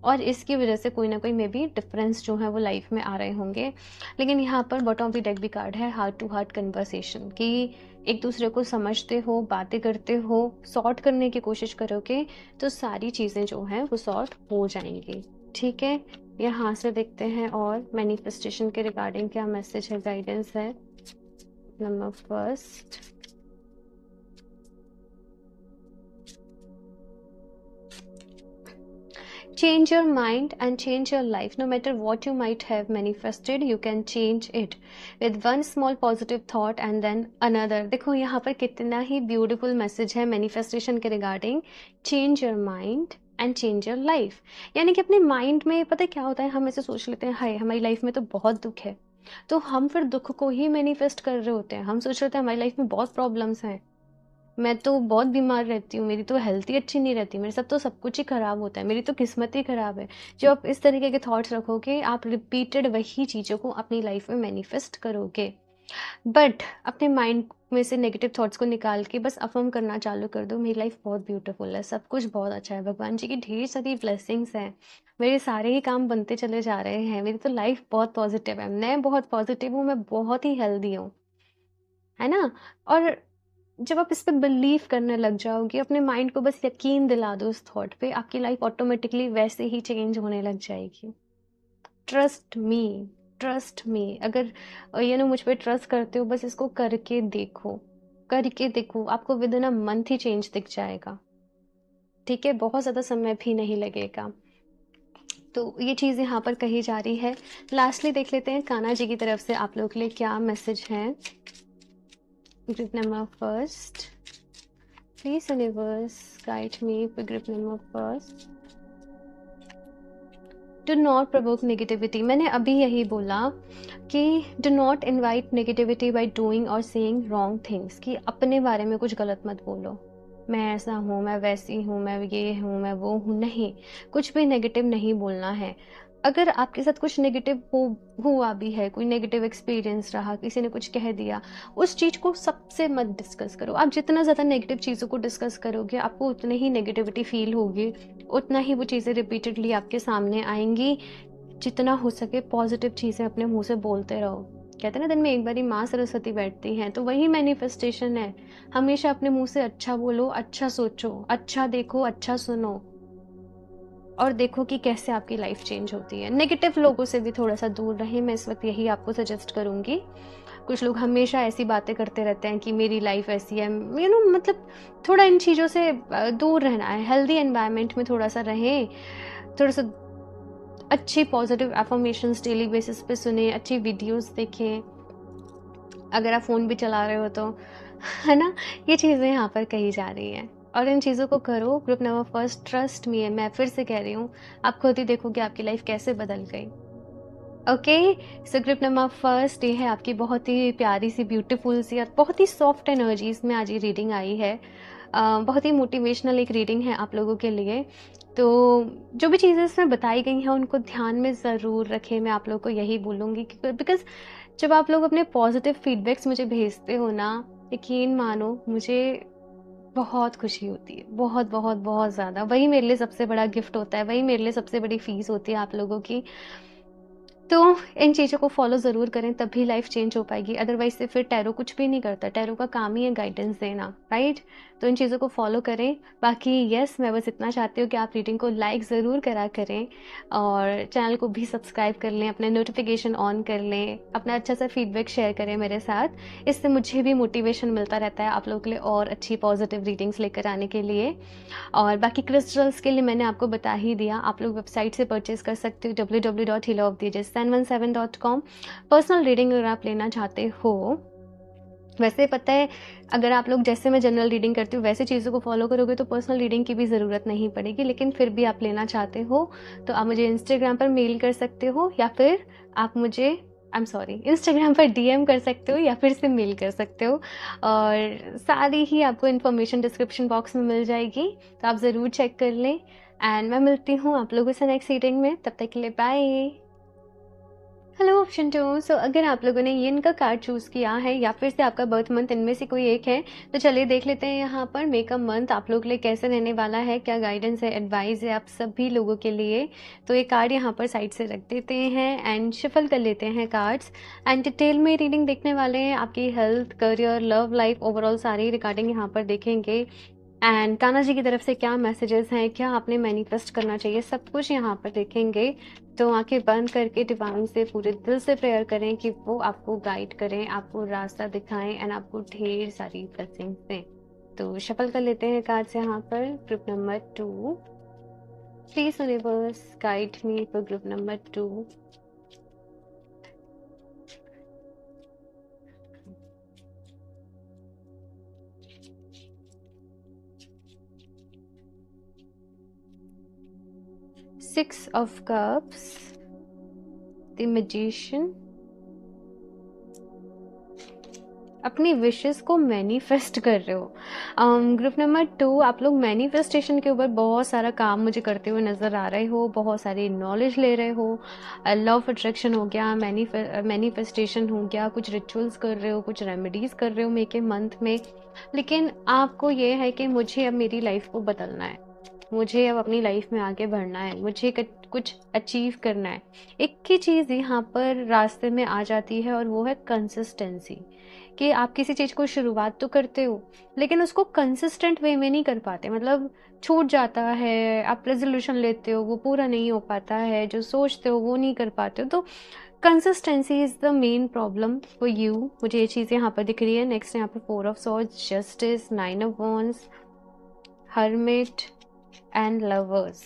और इसकी वजह से कोई ना कोई मे बी डिफरेंस जो है वो लाइफ में आ रहे होंगे। लेकिन यहाँ पर बॉटम ऑफ द डेक भी कार्ड है हार्ट टू हार्ट कन्वर्सेशन, कि एक दूसरे को समझते हो, बातें करते हो, सॉर्ट करने की कोशिश करोगे तो सारी चीज़ें जो हैं वो सॉर्ट हो जाएंगी। ठीक है, यहाँ से देखते हैं और मैनिफेस्टेशन के रिगार्डिंग क्या मैसेज है, गाइडेंस है। Number first, change your mind and change your life. No matter what you might have manifested, you can change it with one small positive thought and then another. देखो यहाँ पर कितना ही beautiful message है manifestation के regarding. Change your mind and change your life. यानी कि अपने mind में पता है क्या होता है, हम ऐसे सोच लेते हैं हाय हमारी लाइफ में तो बहुत दुख है, तो हम फिर दुख को ही मैनिफेस्ट कर रहे होते हैं। हम सोच रहे होते हैं हमारी लाइफ में बहुत प्रॉब्लम्स हैं, मैं तो बहुत बीमार रहती हूँ, मेरी तो हेल्थ ही अच्छी नहीं रहती, मेरे साथ तो सब कुछ ही ख़राब होता है, मेरी तो किस्मत ही ख़राब है। जो आप इस तरीके के थॉट्स रखोगे, आप रिपीटेड वही चीज़ों को अपनी लाइफ में मैनिफेस्ट करोगे। बट अपने माइंड में से नेगेटिव थॉट्स को निकाल के बस अफर्म करना चालू कर दो, मेरी लाइफ बहुत ब्यूटीफुल है, सब कुछ बहुत अच्छा है, भगवान जी की ढेर सारी ब्लेसिंग्स हैं, मेरे सारे ही काम बनते चले जा रहे हैं, मेरी तो लाइफ बहुत पॉजिटिव है, मैं बहुत पॉजिटिव हूँ, मैं बहुत ही हेल्दी हूँ, है ना। और जब आप इस पे बिलीव करने लग जाओगे, अपने माइंड को बस यकीन दिला दो उस थॉट पे, आपकी लाइफ ऑटोमेटिकली वैसे ही चेंज होने लग जाएगी। Trust me, trust me. अगर मुझ पे ट्रस्ट करते हो, बस इसको करके देखो, करके देखो, आपको with in a month he change दिख जाएगा। ठीक है, बहुत ज़्यादा समय भी नहीं लगेगा। तो ये चीज़ यहाँ पर कही जा रही है। लास्टली देख लेते हैं कान्हा जी की तरफ से आप लोग के लिए क्या मैसेज है। Group number first, please universe guide me for group number first. Do not provoke negativity. मैंने अभी यही बोला कि do not invite negativity by doing और सेइंग रॉन्ग थिंग्स, कि अपने बारे में कुछ गलत मत बोलो, मैं ऐसा हूँ, मैं वैसी हूँ, मैं ये हूँ, मैं वो हूँ। नहीं, कुछ भी नेगेटिव नहीं बोलना है। अगर आपके साथ कुछ नेगेटिव हुआ भी है, कोई नेगेटिव एक्सपीरियंस रहा, किसी ने कुछ कह दिया, उस चीज़ को सबसे मत डिस्कस करो। आप जितना ज़्यादा नेगेटिव चीज़ों को डिस्कस करोगे, आपको उतनी ही नेगेटिविटी फील होगी, उतना ही वो चीज़ें रिपीटेडली आपके सामने आएंगी। जितना हो सके पॉजिटिव चीज़ें अपने मुंह से बोलते रहो। कहते हैं ना, दिन में एक बारी माँ सरस्वती बैठती हैं, तो वही मैनिफेस्टेशन है। हमेशा अपने मुंह से अच्छा बोलो, अच्छा सोचो, अच्छा देखो, अच्छा सुनो, और देखो कि कैसे आपकी लाइफ चेंज होती है। नेगेटिव लोगों से भी थोड़ा सा दूर रहें, मैं इस वक्त यही आपको सजेस्ट करूँगी। कुछ लोग हमेशा ऐसी बातें करते रहते हैं कि मेरी लाइफ ऐसी है, मतलब थोड़ा इन चीज़ों से दूर रहना है। हेल्दी एनवायरनमेंट में थोड़ा सा रहें, थोड़ा सा अच्छी पॉजिटिव एफर्मेशंस डेली बेसिस पे सुने, अच्छी वीडियोस देखें, अगर आप फ़ोन भी चला रहे हो तो, है ना। ये चीज़ें यहाँ पर कही जा रही हैं और इन चीज़ों को करो। Group number first, trust me, मैं फिर से कह रही हूँ, आप खुद ही देखोगे आपकी लाइफ कैसे बदल गई। Okay, so group number first, ये है आपकी बहुत ही प्यारी सी, ब्यूटीफुल सी और बहुत ही सॉफ्ट एनर्जीज में आज ये रीडिंग आई है। बहुत ही मोटिवेशनल एक रीडिंग है आप लोगों के लिए। तो जो भी चीज़ें इसमें बताई गई हैं उनको ध्यान में ज़रूर रखें, मैं आप लोगों को यही बोलूँगी, बिकॉज जब आप लोग अपने पॉजिटिव फीडबैक्स मुझे भेजते हो ना, यकीन मानो मुझे बहुत खुशी होती है, बहुत बहुत बहुत ज़्यादा। वही मेरे लिए सबसे बड़ा गिफ्ट होता है, वही मेरे लिए सबसे बड़ी फीस होती है आप लोगों की। तो इन चीज़ों को फॉलो ज़रूर करें, तभी लाइफ चेंज हो पाएगी। अदरवाइज से फिर टैरो कुछ भी नहीं करता, टैरो का काम ही है गाइडेंस देना, राइट। तो इन चीज़ों को फॉलो करें। बाकी यस, मैं बस इतना चाहती हूँ कि आप रीडिंग को लाइक ज़रूर करा करें और चैनल को भी सब्सक्राइब कर लें, अपने नोटिफिकेशन ऑन कर लें, अपना अच्छा सा फीडबैक शेयर करें मेरे साथ। इससे मुझे भी मोटिवेशन मिलता रहता है आप लोगों के लिए और अच्छी पॉजिटिव रीडिंग्स लेकर आने के लिए। और बाकी क्रिस्टल्स के लिए मैंने आपको बता ही दिया, आप लोग वेबसाइट से परचेज कर सकते हो www.healeroftheages717.com। पर्सनल रीडिंग अगर आप लेना चाहते हो वैसे पता है, अगर आप लोग जैसे मैं जनरल रीडिंग करती हूँ वैसे चीज़ों को फॉलो करोगे तो पर्सनल रीडिंग की भी ज़रूरत नहीं पड़ेगी, लेकिन फिर भी आप लेना चाहते हो तो आप मुझे इंस्टाग्राम पर मेल कर सकते हो, या फिर आप मुझे इंस्टाग्राम पर डीएम कर सकते हो, या फिर से मेल कर सकते हो। और सारी ही आपको इन्फॉर्मेशन डिस्क्रिप्शन बॉक्स में मिल जाएगी, तो आप ज़रूर चेक कर लें। एंड मैं मिलती हूँ आप लोगों से नेक्स्ट रीडिंग में, तब तक के लिए bye. Hello option two. So अगर आप लोगों ने ये इनका कार्ड चूज़ किया है या फिर से आपका बर्थ मंथ इनमें से कोई एक है, तो चलिए देख लेते हैं यहाँ पर मेकअप मंथ आप लोग के लिए कैसे रहने वाला है, क्या गाइडेंस है, एडवाइस है आप सभी लोगों के लिए। तो ये कार्ड यहाँ पर साइड से रख देते हैं एंड शफल कर लेते हैं कार्ड्स। एंड डिटेल में रीडिंग देखने वाले हैं, आपकी health, career, love life, overall सारी रिगार्डिंग यहाँ पर देखेंगे। एंड कान्हा जी की तरफ से क्या मैसेजेस हैं, क्या आपने मैनिफेस्ट करना चाहिए, सब कुछ यहाँ पर देखेंगे। तो आंखें बंद करके डिवाइन से पूरे दिल से प्रेयर करें कि वो आपको गाइड करें, आपको रास्ता दिखाएं एंड आपको ढेर सारी ब्लेसिंग्स दें। तो शफल कर लेते हैं कार्ड्स यहाँ पर। Group number 2, please universe guide me for group number 2। Six of cups, the magician. अपनी विशेस को मैनिफेस्ट कर रहे हो। ग्रुप नंबर 2, आप लोग मैनिफेस्टेशन के ऊपर बहुत सारा काम मुझे करते हुए नज़र आ रहे हो, बहुत सारी नॉलेज ले रहे हो। लव अट्रैक्शन हो गया, मैनिफेस्टेशन हो गया, कुछ रिचुअल्स कर रहे हो, कुछ रेमेडीज़ कर रहे हो मे के मंथ में। लेकिन आपको ये है कि मुझे अब मेरी लाइफ को बदलना है, मुझे अब अपनी लाइफ में आगे बढ़ना है, मुझे कुछ अचीव करना है। एक ही चीज़ यहाँ पर रास्ते में आ जाती है और वो है कंसिस्टेंसी। कि आप किसी चीज़ को शुरुआत तो करते हो लेकिन उसको कंसिस्टेंट वे में नहीं कर पाते, मतलब छूट जाता है। आप रेजोल्यूशन लेते हो वो पूरा नहीं हो पाता है, जो सोचते हो वो नहीं कर पाते हो। तो consistency is the main problem for you, मुझे ये चीज़ यहाँ पर दिख रही है। नेक्स्ट यहाँ पर 4 of swords, justice, 9 of wands, hermit and lovers.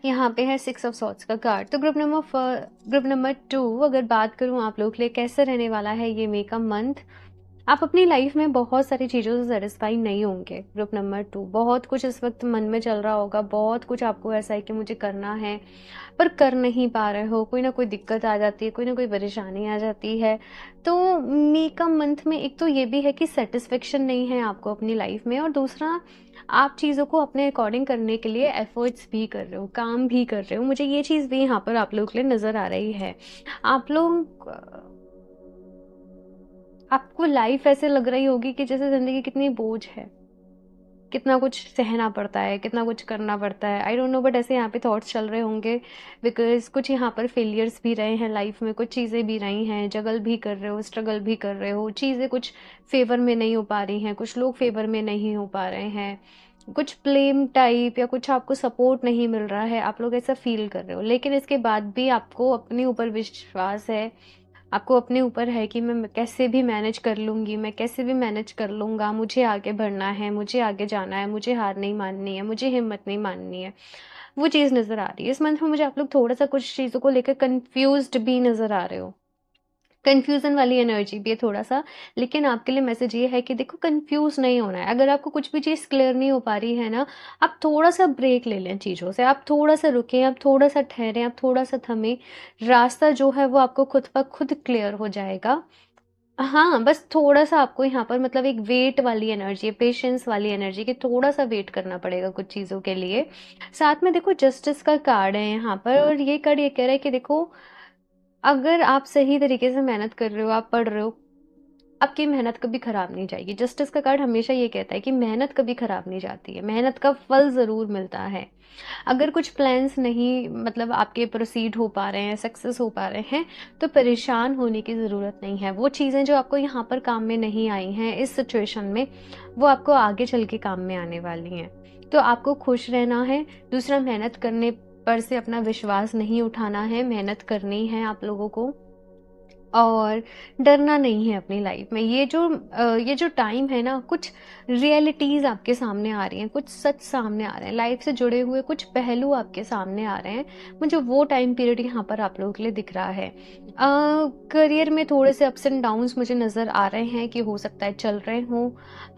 यहाँ पे है 6 ऑफ सॉर्ड्स का कार्ड। तो ग्रुप नंबर 2 अगर बात करूँ आप लोग के लिए कैसे रहने वाला है ये मे का मंथ, आप अपनी लाइफ में बहुत सारी चीज़ों से सेटिस्फाई नहीं होंगे। ग्रुप नंबर 2, बहुत कुछ इस वक्त मन में चल रहा होगा, बहुत कुछ आपको ऐसा है कि मुझे करना है पर कर नहीं पा रहे हो, कोई ना कोई दिक्कत आ जाती है, कोई ना कोई परेशानी आ जाती है। तो मे का मंथ में एक तो ये भी है कि सेटिस्फेक्शन नहीं है आपको अपनी लाइफ में, और दूसरा आप चीज़ों को अपने अकॉर्डिंग करने के लिए एफर्ट्स भी कर रहे हो, काम भी कर रहे हो। मुझे ये चीज़ भी यहाँ पर आप लोगों के लिए नज़र आ रही है। आपको लाइफ ऐसे लग रही होगी कि जैसे ज़िंदगी कितनी बोझ है, कितना कुछ सहना पड़ता है, कितना कुछ करना पड़ता है। आई डोंट नो, बट ऐसे यहाँ पे थॉट्स चल रहे होंगे बिकॉज कुछ यहाँ पर फेलियर्स भी रहे हैं लाइफ में, कुछ चीज़ें भी रही हैं, जगल भी कर रहे हो, स्ट्रगल भी कर रहे हो, चीज़ें कुछ फेवर में नहीं हो पा रही हैं, कुछ लोग फेवर में नहीं हो पा रहे हैं, कुछ ब्लेम टाइप या कुछ आपको सपोर्ट नहीं मिल रहा है, आप लोग ऐसा फील कर रहे हो। लेकिन इसके बाद भी आपको अपने ऊपर विश्वास है, आपको अपने ऊपर है कि मैं कैसे भी मैनेज कर लूँगी, मैं कैसे भी मैनेज कर लूँगा, मुझे आगे बढ़ना है, मुझे आगे जाना है, मुझे हार नहीं माननी है, मुझे हिम्मत नहीं माननी है। वो चीज़ नज़र आ रही है। इस मंथ में मुझे आप लोग थोड़ा-सा कुछ चीज़ों को लेकर कन्फ्यूज़्ड भी नज़र आ रहे हो। कन्फ्यूज़न वाली एनर्जी भी है थोड़ा-सा, लेकिन आपके लिए मैसेज ये है कि देखो कन्फ्यूज़ नहीं होना है। अगर आपको कुछ भी चीज़ क्लियर नहीं हो पा रही है ना, आप थोड़ा-सा ब्रेक ले लें चीज़ों से, आप थोड़ा-सा रुकें, आप थोड़ा-सा ठहरें, आप थोड़ा-सा थमें। रास्ता जो है वो आपको खुद ब खुद क्लियर हो जाएगा। हाँ, बस थोड़ा-सा आपको यहाँ पर मतलब एक वेट वाली एनर्जी है, पेशेंस वाली एनर्जी कि थोड़ा-सा वेट करना पड़ेगा कुछ चीज़ों के लिए। साथ में देखो जस्टिस का कार्ड है यहाँ पर, और ये कार्ड ये कह रहा है कि देखो अगर आप सही तरीके से मेहनत कर रहे हो, आप पढ़ रहे हो, आपकी मेहनत कभी खराब नहीं जाएगी। जस्टिस का कार्ड हमेशा ये कहता है कि मेहनत कभी खराब नहीं जाती है, मेहनत का फल ज़रूर मिलता है। अगर कुछ प्लान्स नहीं मतलब आपके प्रोसीड हो पा रहे हैं, सक्सेस हो पा रहे हैं, तो परेशान होने की ज़रूरत नहीं है। वो चीज़ें जो आपको यहाँ पर काम में नहीं आई हैं इस सिचुएशन में, वो आपको आगे चल के काम में आने वाली हैं। तो आपको खुश रहना है। दूसरा, मेहनत करने पर से अपना विश्वास नहीं उठाना है, मेहनत करनी है आप लोगों को। और डरना नहीं है अपनी लाइफ में। ये जो टाइम है ना, कुछ रियलिटीज़ आपके सामने आ रही हैं, कुछ सच सामने आ रहे हैं, लाइफ से जुड़े हुए कुछ पहलू आपके सामने आ रहे हैं। मुझे वो टाइम पीरियड यहाँ पर आप लोगों के लिए दिख रहा है। करियर में थोड़े से अप्स एंड डाउन्स मुझे नज़र आ रहे हैं कि हो सकता है चल रहे हों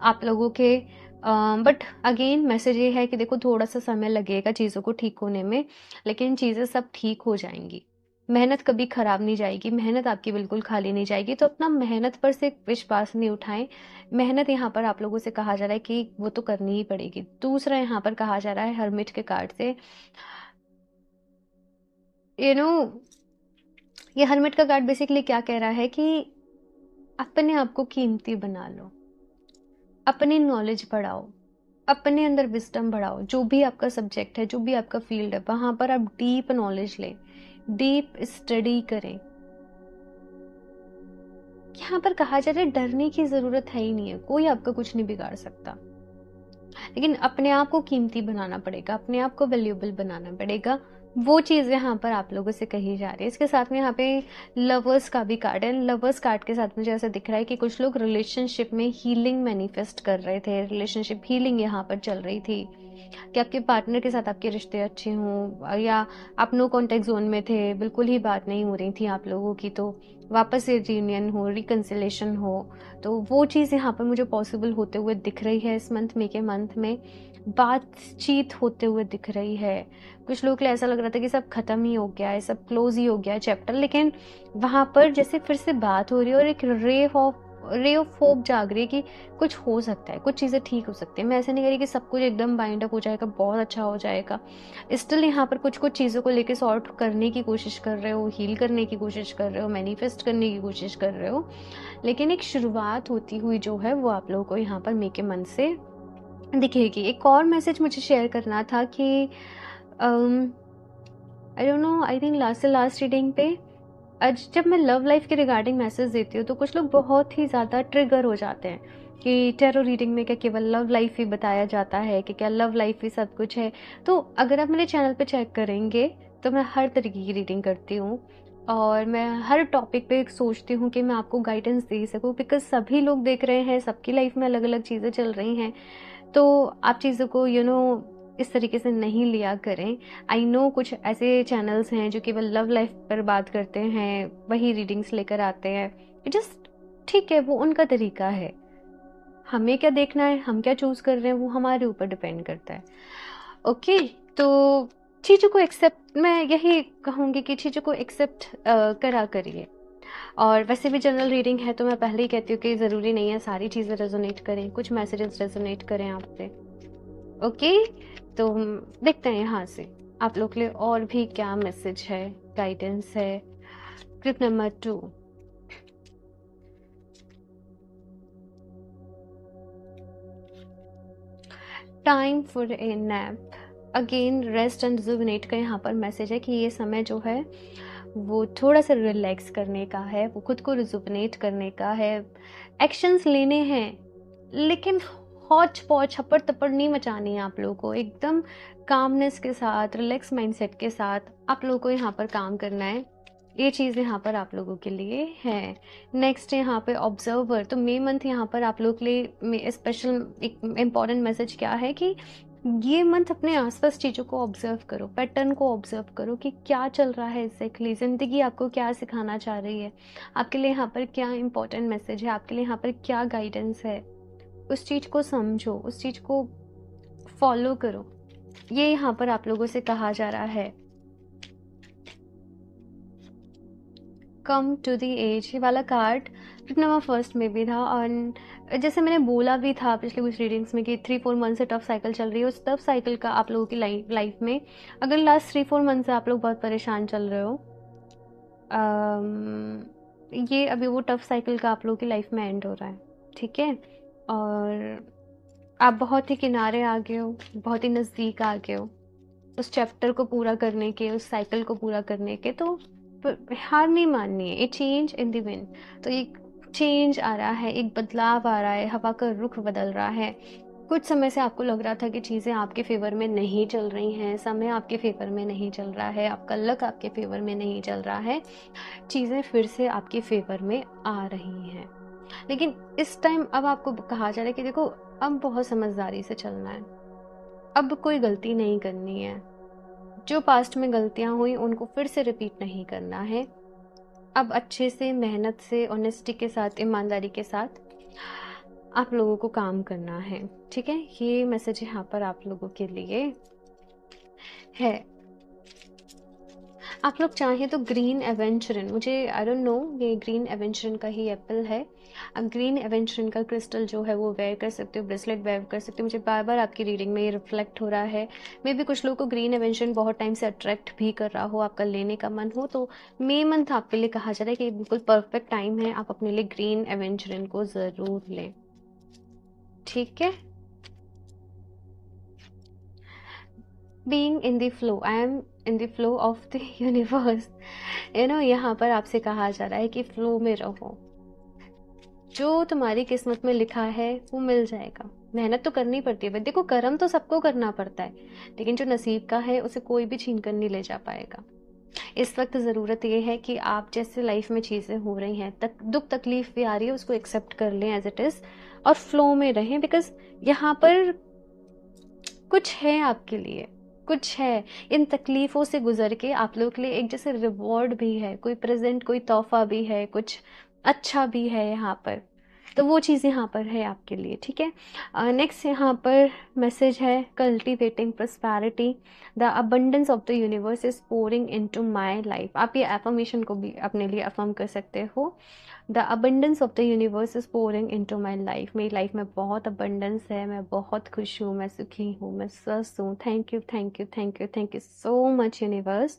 आप लोगों के। बट अगेन मैसेज ये है कि देखो, थोड़ा सा समय लगेगा चीज़ों को ठीक होने में, लेकिन चीज़ें सब ठीक हो जाएंगी। मेहनत कभी खराब नहीं जाएगी, मेहनत आपकी बिल्कुल खाली नहीं जाएगी। तो अपना मेहनत पर से विश्वास नहीं उठाएं। मेहनत यहाँ पर आप लोगों से कहा जा रहा है कि वो तो करनी ही पड़ेगी। दूसरा यहाँ पर कहा जा रहा है हर्मिट के कार्ड से, यू नो ये हर्मिट का कार्ड बेसिकली क्या कह रहा है कि अपने आप को कीमती बना लो, अपनी नॉलेज बढ़ाओ, अपने अंदर विजडम बढ़ाओ। जो भी आपका सब्जेक्ट है, जो भी आपका फील्ड है, वहां पर आप डीप नॉलेज लें, डीप स्टडी करें। यहाँ पर कहा जा रहा है डरने की जरूरत है ही नहीं है, कोई आपका कुछ नहीं बिगाड़ सकता। लेकिन अपने आप को कीमती बनाना पड़ेगा, अपने आप को वैल्यूएबल बनाना पड़ेगा। वो चीज़ यहाँ पर आप लोगों से कही जा रही है। इसके साथ में यहाँ पे लवर्स का भी कार्ड है। लवर्स कार्ड के साथ मुझे ऐसा दिख रहा है कि कुछ लोग रिलेशनशिप में हीलिंग मैनिफेस्ट कर रहे थे, रिलेशनशिप हीलिंग यहाँ पर चल रही थी कि आपके पार्टनर के साथ आपके रिश्ते अच्छे हों, या आप नो कॉन्टेक्ट जोन में थे, बिल्कुल ही बात नहीं हो रही थी आप लोगों की, तो वापस से रियूनियन हो, रिकन्सिलेशन हो। तो वो चीज़ यहाँ पर मुझे पॉसिबल होते हुए दिख रही है। इस मंथ में के मंथ में बातचीत होते हुए दिख रही है। कुछ लोग के लिए ऐसा लग रहा था कि सब खत्म ही हो गया है, सब क्लोज ही हो गया है चैप्टर, लेकिन वहाँ पर जैसे फिर से बात हो रही है और एक रे ऑफ होप जाग रही है कि कुछ हो सकता है, कुछ चीज़ें ठीक हो सकती है। मैं ऐसे नहीं कह रही कि सब कुछ एकदम बाइंड अप हो जाएगा, बहुत अच्छा हो जाएगा। स्टिल यहाँ पर कुछ कुछ चीज़ों को लेके सॉर्ट करने की कोशिश कर रहे हो, हील करने की कोशिश कर रहे हो, मैनिफेस्ट करने की कोशिश कर रहे हो। लेकिन एक शुरुआत होती हुई जो है वो आप लोगों को यहाँ पर मे के मन से दिखेगी। एक और मैसेज मुझे शेयर करना था कि I don't know, I think last reading पे आज जब मैं लव लाइफ के रिगार्डिंग मैसेज देती हूँ तो कुछ लोग बहुत ही ज़्यादा ट्रिगर हो जाते हैं कि टैरो रीडिंग में क्या केवल लव लाइफ ही बताया जाता है, कि क्या लव लाइफ ही सब कुछ है। तो अगर आप मेरे चैनल पे चेक करेंगे तो मैं हर तरीके की रीडिंग करती हूँ और मैं हर टॉपिक पे सोचती हूँ कि मैं आपको गाइडेंस दे सकूँ, बिकॉज सभी लोग देख रहे हैं, सबकी लाइफ में अलग अलग चीज़ें चल रही हैं। तो आप चीज़ों को इस तरीके से नहीं लिया करें। आई नो कुछ ऐसे चैनल्स हैं जो केवल लव लाइफ पर बात करते हैं, वही रीडिंग्स लेकर आते हैं। जस्ट ठीक है, वो उनका तरीका है। हमें क्या देखना है, हम क्या चूज कर रहे हैं, वो हमारे ऊपर डिपेंड करता है। ओके, तो चीज़ों को एक्सेप्ट, मैं यही कहूँगी कि चीज़ों को एक्सेप्ट करा करिए। और वैसे भी जनरल रीडिंग है तो मैं पहले ही कहती हूँ कि ज़रूरी नहीं है सारी चीज़ें रेजोनेट करें, कुछ मैसेजेस रेजोनेट करें आपसे। ओके, तो देखते हैं यहाँ से आप लोग के लिए और भी क्या मैसेज है, गाइडेंस है। Clip number 2, time for a nap. Again rest and rejuvenate का यहाँ पर मैसेज है कि ये समय जो है वो थोड़ा सा रिलैक्स करने का है, वो खुद को रिजुविनेट करने का है। एक्शंस लेने हैं लेकिन हौच पौच हपड़ तपड़ नहीं मचानी है आप लोगों को। एकदम कामनेस के साथ, रिलैक्स माइंडसेट के साथ आप लोगों को यहाँ पर काम करना है। ये चीज़ यहाँ पर आप लोगों के लिए है। नेक्स्ट यहाँ पे ऑब्जर्वर। तो मई मंथ यहाँ पर आप लोगों के लिए स्पेशल एक इम्पॉर्टेंट मैसेज क्या है कि ये मंथ अपने आसपास चीज़ों को ऑब्जर्व करो, पैटर्न को ऑब्जर्व करो कि क्या चल रहा है एग्जैक्टली, ज़िंदगी आपको क्या सिखाना चाह रही है, आपके लिए यहाँ पर क्या इंपॉर्टेंट मैसेज है, आपके लिए यहाँ पर क्या गाइडेंस है। उस चीज़ को समझो, उस चीज़ को फॉलो करो। ये यहाँ पर आप लोगों से कहा जा रहा है। कम टू द एज, ये वाला कार्ड नंबर फर्स्ट में भी था, और जैसे मैंने बोला भी था पिछले कुछ रीडिंग्स में कि 3-4 मंथ से टफ साइकिल चल रही है। उस टफ साइकिल का आप लोगों की लाइफ में अगर लास्ट 3-4 मंथ से आप लोग बहुत परेशान चल रहे हो, ये अभी वो टफ साइकिल का आप लोगों की लाइफ में एंड हो रहा है, ठीक है। और आप बहुत ही किनारे आ गए हो, बहुत ही नज़दीक आ गए हो उस चैप्टर को पूरा करने के, उस साइकिल को पूरा करने के। तो हार नहीं माननी है। ए चेंज इन द विंड, तो एक चेंज आ रहा है, एक बदलाव आ रहा है, हवा का रुख बदल रहा है। कुछ समय से आपको लग रहा था कि चीज़ें आपके फेवर में नहीं चल रही हैं, समय आपके फेवर में नहीं चल रहा है, आपका लक आपके फेवर में नहीं चल रहा है, चीज़ें फिर से आपके फेवर में आ रही हैं। लेकिन इस टाइम अब आपको कहा जा रहा है कि देखो, अब बहुत समझदारी से चलना है, अब कोई गलती नहीं करनी है, जो पास्ट में गलतियां हुई उनको फिर से रिपीट नहीं करना है। अब अच्छे से, मेहनत से, ऑनेस्टी के साथ, ईमानदारी के साथ आप लोगों को काम करना है। ठीक है, ये मैसेज यहाँ पर आप लोगों के लिए है। आप लोग चाहें तो ग्रीन एवेंचरिन, मुझे आई डोंट नो, ये ग्रीन एवेंचरिन का ही एप्पल है। आप ग्रीन एवेंचरिन का क्रिस्टल जो है वो वेयर कर सकते हो, ब्रेसलेट वेयर कर सकते हो। मुझे बार बार आपकी रीडिंग में ये रिफ्लेक्ट हो रहा है। मे बी कुछ लोगों को ग्रीन एवेंचरिन बहुत टाइम से अट्रैक्ट भी कर रहा हो, आपका लेने का मन हो, तो मे मंथ आपके लिए कहा जा रहा है कि बिल्कुल परफेक्ट टाइम है, आप अपने लिए ग्रीन एवेंचरिन को ज़रूर लें। ठीक है, being in the flow, I am in the flow of the universe. यहाँ पर आपसे कहा जा रहा है कि फ्लो में रहो, जो तुम्हारी किस्मत में लिखा है वो मिल जाएगा। मेहनत तो करनी पड़ती है, देखो कर्म तो सबको करना पड़ता है, लेकिन जो नसीब का है उसे कोई भी छीन कर नहीं ले जा पाएगा। इस वक्त ज़रूरत ये है कि आप जैसे लाइफ में चीज़ें हो रही हैं, दुख तकलीफ भी आ रही है, उसको एक्सेप्ट कर लें एज इट इज़ और फ्लो में रहें। बिकॉज यहाँ पर कुछ है आपके लिए, कुछ है। इन तकलीफ़ों से गुजर के आप लोगों के लिए एक जैसे रिवॉर्ड भी है, कोई प्रेजेंट, कोई तोहफा भी है, कुछ अच्छा भी है यहाँ पर। तो वो चीज़ यहाँ पर है आपके लिए। ठीक है, नेक्स्ट यहाँ पर मैसेज है cultivating prosperity, the abundance of the universe is pouring into my life. आप ये एफर्मेशन को भी अपने लिए अफर्म कर सकते हो। The abundance of the universe is pouring into my life. मेरी लाइफ में बहुत अबंडेंस है, मैं बहुत खुश हूँ, मैं सुखी हूँ, मैं स्वस्थ हूँ। Thank you, thank you, thank you, thank you so much universe.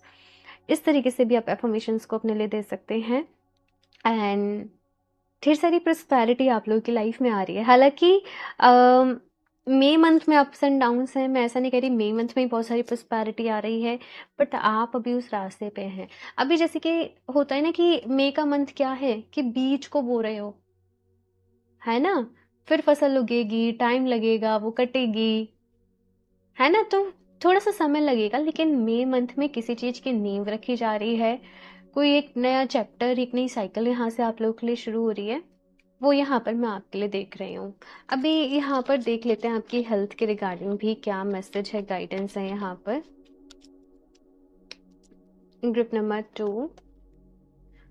इस तरीके से भी आप एफर्मेशंस को अपने लिए दे सकते हैं। एंड ढेर सारी प्रॉस्पेरिटी आप लोगों की लाइफ में आ रही है। हालांकि मई मंथ में अप्स एंड डाउन्स हैं, मैं ऐसा नहीं कह रही, मई मंथ में ही बहुत सारी प्रॉस्पेरिटी आ रही है, बट आप अभी उस रास्ते पे हैं। अभी जैसे कि होता है ना कि मई का मंथ क्या है कि बीज को बो रहे हो, है ना, फिर फसल उगेगी, टाइम लगेगा, वो कटेगी, है ना, तो थोड़ा सा समय लगेगा। लेकिन मई मंथ में किसी चीज़ की नींव रखी जा रही है, कोई एक नया चैप्टर, एक नई साइकिल यहाँ से आप लोगों के लिए शुरू हो रही है, वो यहाँ पर मैं आपके लिए देख रही हूँ। अभी यहाँ पर देख लेते हैं आपकी हेल्थ के रिगार्डिंग भी क्या मैसेज है, गाइडेंस है यहाँ पर। Group number 2,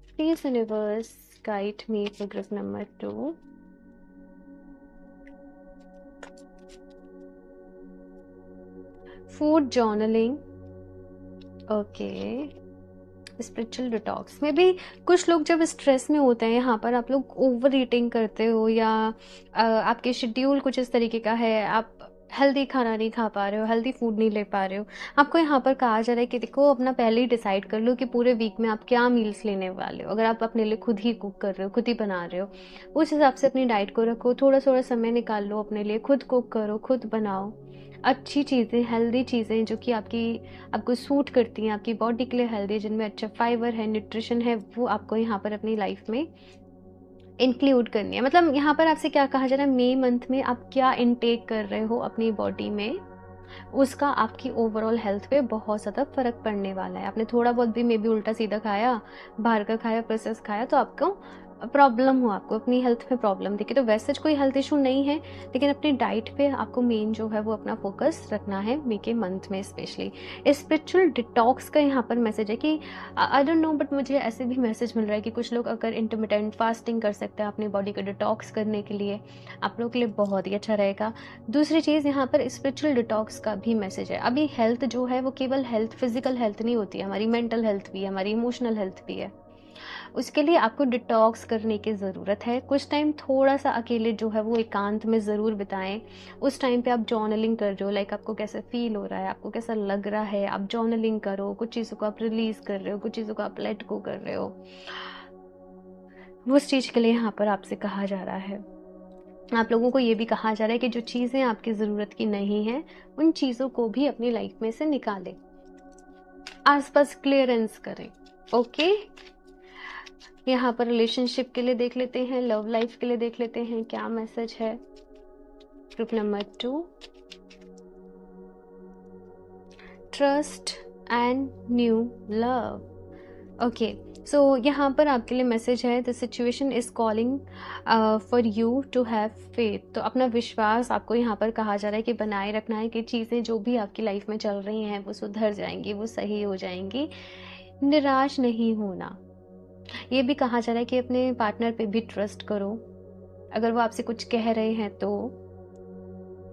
please universe guide me for group number 2। Food journaling, okay. Spiritual detox में भी कुछ लोग जब स्ट्रेस में होते हैं, यहाँ पर आप लोग ओवर ईटिंग करते हो या आपके शेड्यूल कुछ इस तरीके का है, आप हेल्दी खाना नहीं खा पा रहे हो, हेल्दी फूड नहीं ले पा रहे हो, आपको यहाँ पर कहा जा रहा है कि देखो अपना पहले ही डिसाइड कर लो कि पूरे वीक में आप क्या मील्स लेने वाले हो। अगर आप अपने लिए खुद ही कुक कर रहे हो, खुद ही बना रहे हो, उस हिसाब से अपनी डाइट को रखो, थोड़ा थोड़ा समय निकाल लो अपने लिए, खुद कुक करो, खुद बनाओ अच्छी चीज़ें, हेल्दी चीज़ें जो कि आपको सूट करती हैं, आपकी बॉडी के लिए हेल्दी, जिनमें अच्छा फाइबर है, न्यूट्रिशन है, वो आपको यहाँ पर अपनी लाइफ में इंक्लूड करनी है। मतलब यहाँ पर आपसे क्या कहा जा रहा है, मई मंथ में आप क्या इनटेक कर रहे हो अपनी बॉडी में, उसका आपकी ओवरऑल हेल्थ पे बहुत ज़्यादा फ़र्क पड़ने वाला है। आपने थोड़ा बहुत भी मे बी उल्टा सीधा खाया, बाहर का खाया, प्रोसेस खाया, तो आपको प्रॉब्लम हो, आपको अपनी हेल्थ में प्रॉब्लम दिखे। तो वैसे कोई हेल्थ इशू नहीं है, लेकिन अपनी डाइट पे आपको मेन जो है वो अपना फोकस रखना है मई के मंथ में स्पेशली। स्पिरिचुअल डिटॉक्स का यहाँ पर मैसेज है कि आई डोंट नो, बट मुझे ऐसे भी मैसेज मिल रहा है कि कुछ लोग अगर इंटरमिटेंट फास्टिंग कर सकते हैं अपनी बॉडी को डिटॉक्स करने के लिए, आप लोगों के लिए बहुत ही अच्छा रहेगा। दूसरी चीज़ यहाँ पर स्पिरिचुअल डिटॉक्स का भी मैसेज है। अभी हेल्थ जो है वो केवल हेल्थ, फिजिकल हेल्थ नहीं होती है, हमारी मेंटल हेल्थ भी है, हमारी इमोशनल हेल्थ भी है। उसके लिए आपको डिटॉक्स करने की ज़रूरत है। कुछ टाइम थोड़ा सा अकेले जो है वो एकांत में ज़रूर बिताएं। उस टाइम पे आप जर्नलिंग कर रहे हो, लाइक आपको कैसे फील हो रहा है, आपको कैसा लग रहा है, आप जर्नलिंग करो, कुछ चीज़ों को आप रिलीज़ कर रहे हो, कुछ चीज़ों को आप लेट गो कर रहे हो, उस चीज़ के लिए यहाँ पर आपसे कहा जा रहा है। आप लोगों को ये भी कहा जा रहा है कि जो चीज़ें आपकी ज़रूरत की नहीं हैं, उन चीज़ों को भी अपनी लाइफ में से निकालें, आसपास क्लियरेंस करें। ओके, यहाँ पर रिलेशनशिप के लिए देख लेते हैं, लव लाइफ के लिए देख लेते हैं क्या मैसेज है। Group number 2, trust and new love. Okay, so यहाँ पर आपके लिए मैसेज है, the situation is calling for you to have faith. तो अपना विश्वास आपको यहाँ पर कहा जा रहा है कि बनाए रखना है कि चीज़ें जो भी आपकी लाइफ में चल रही हैं वो सुधर जाएंगी, वो सही हो जाएंगी। निराश नहीं होना। ये भी कहा जा रहा है कि अपने पार्टनर पे भी ट्रस्ट करो, अगर वो आपसे कुछ कह रहे हैं तो,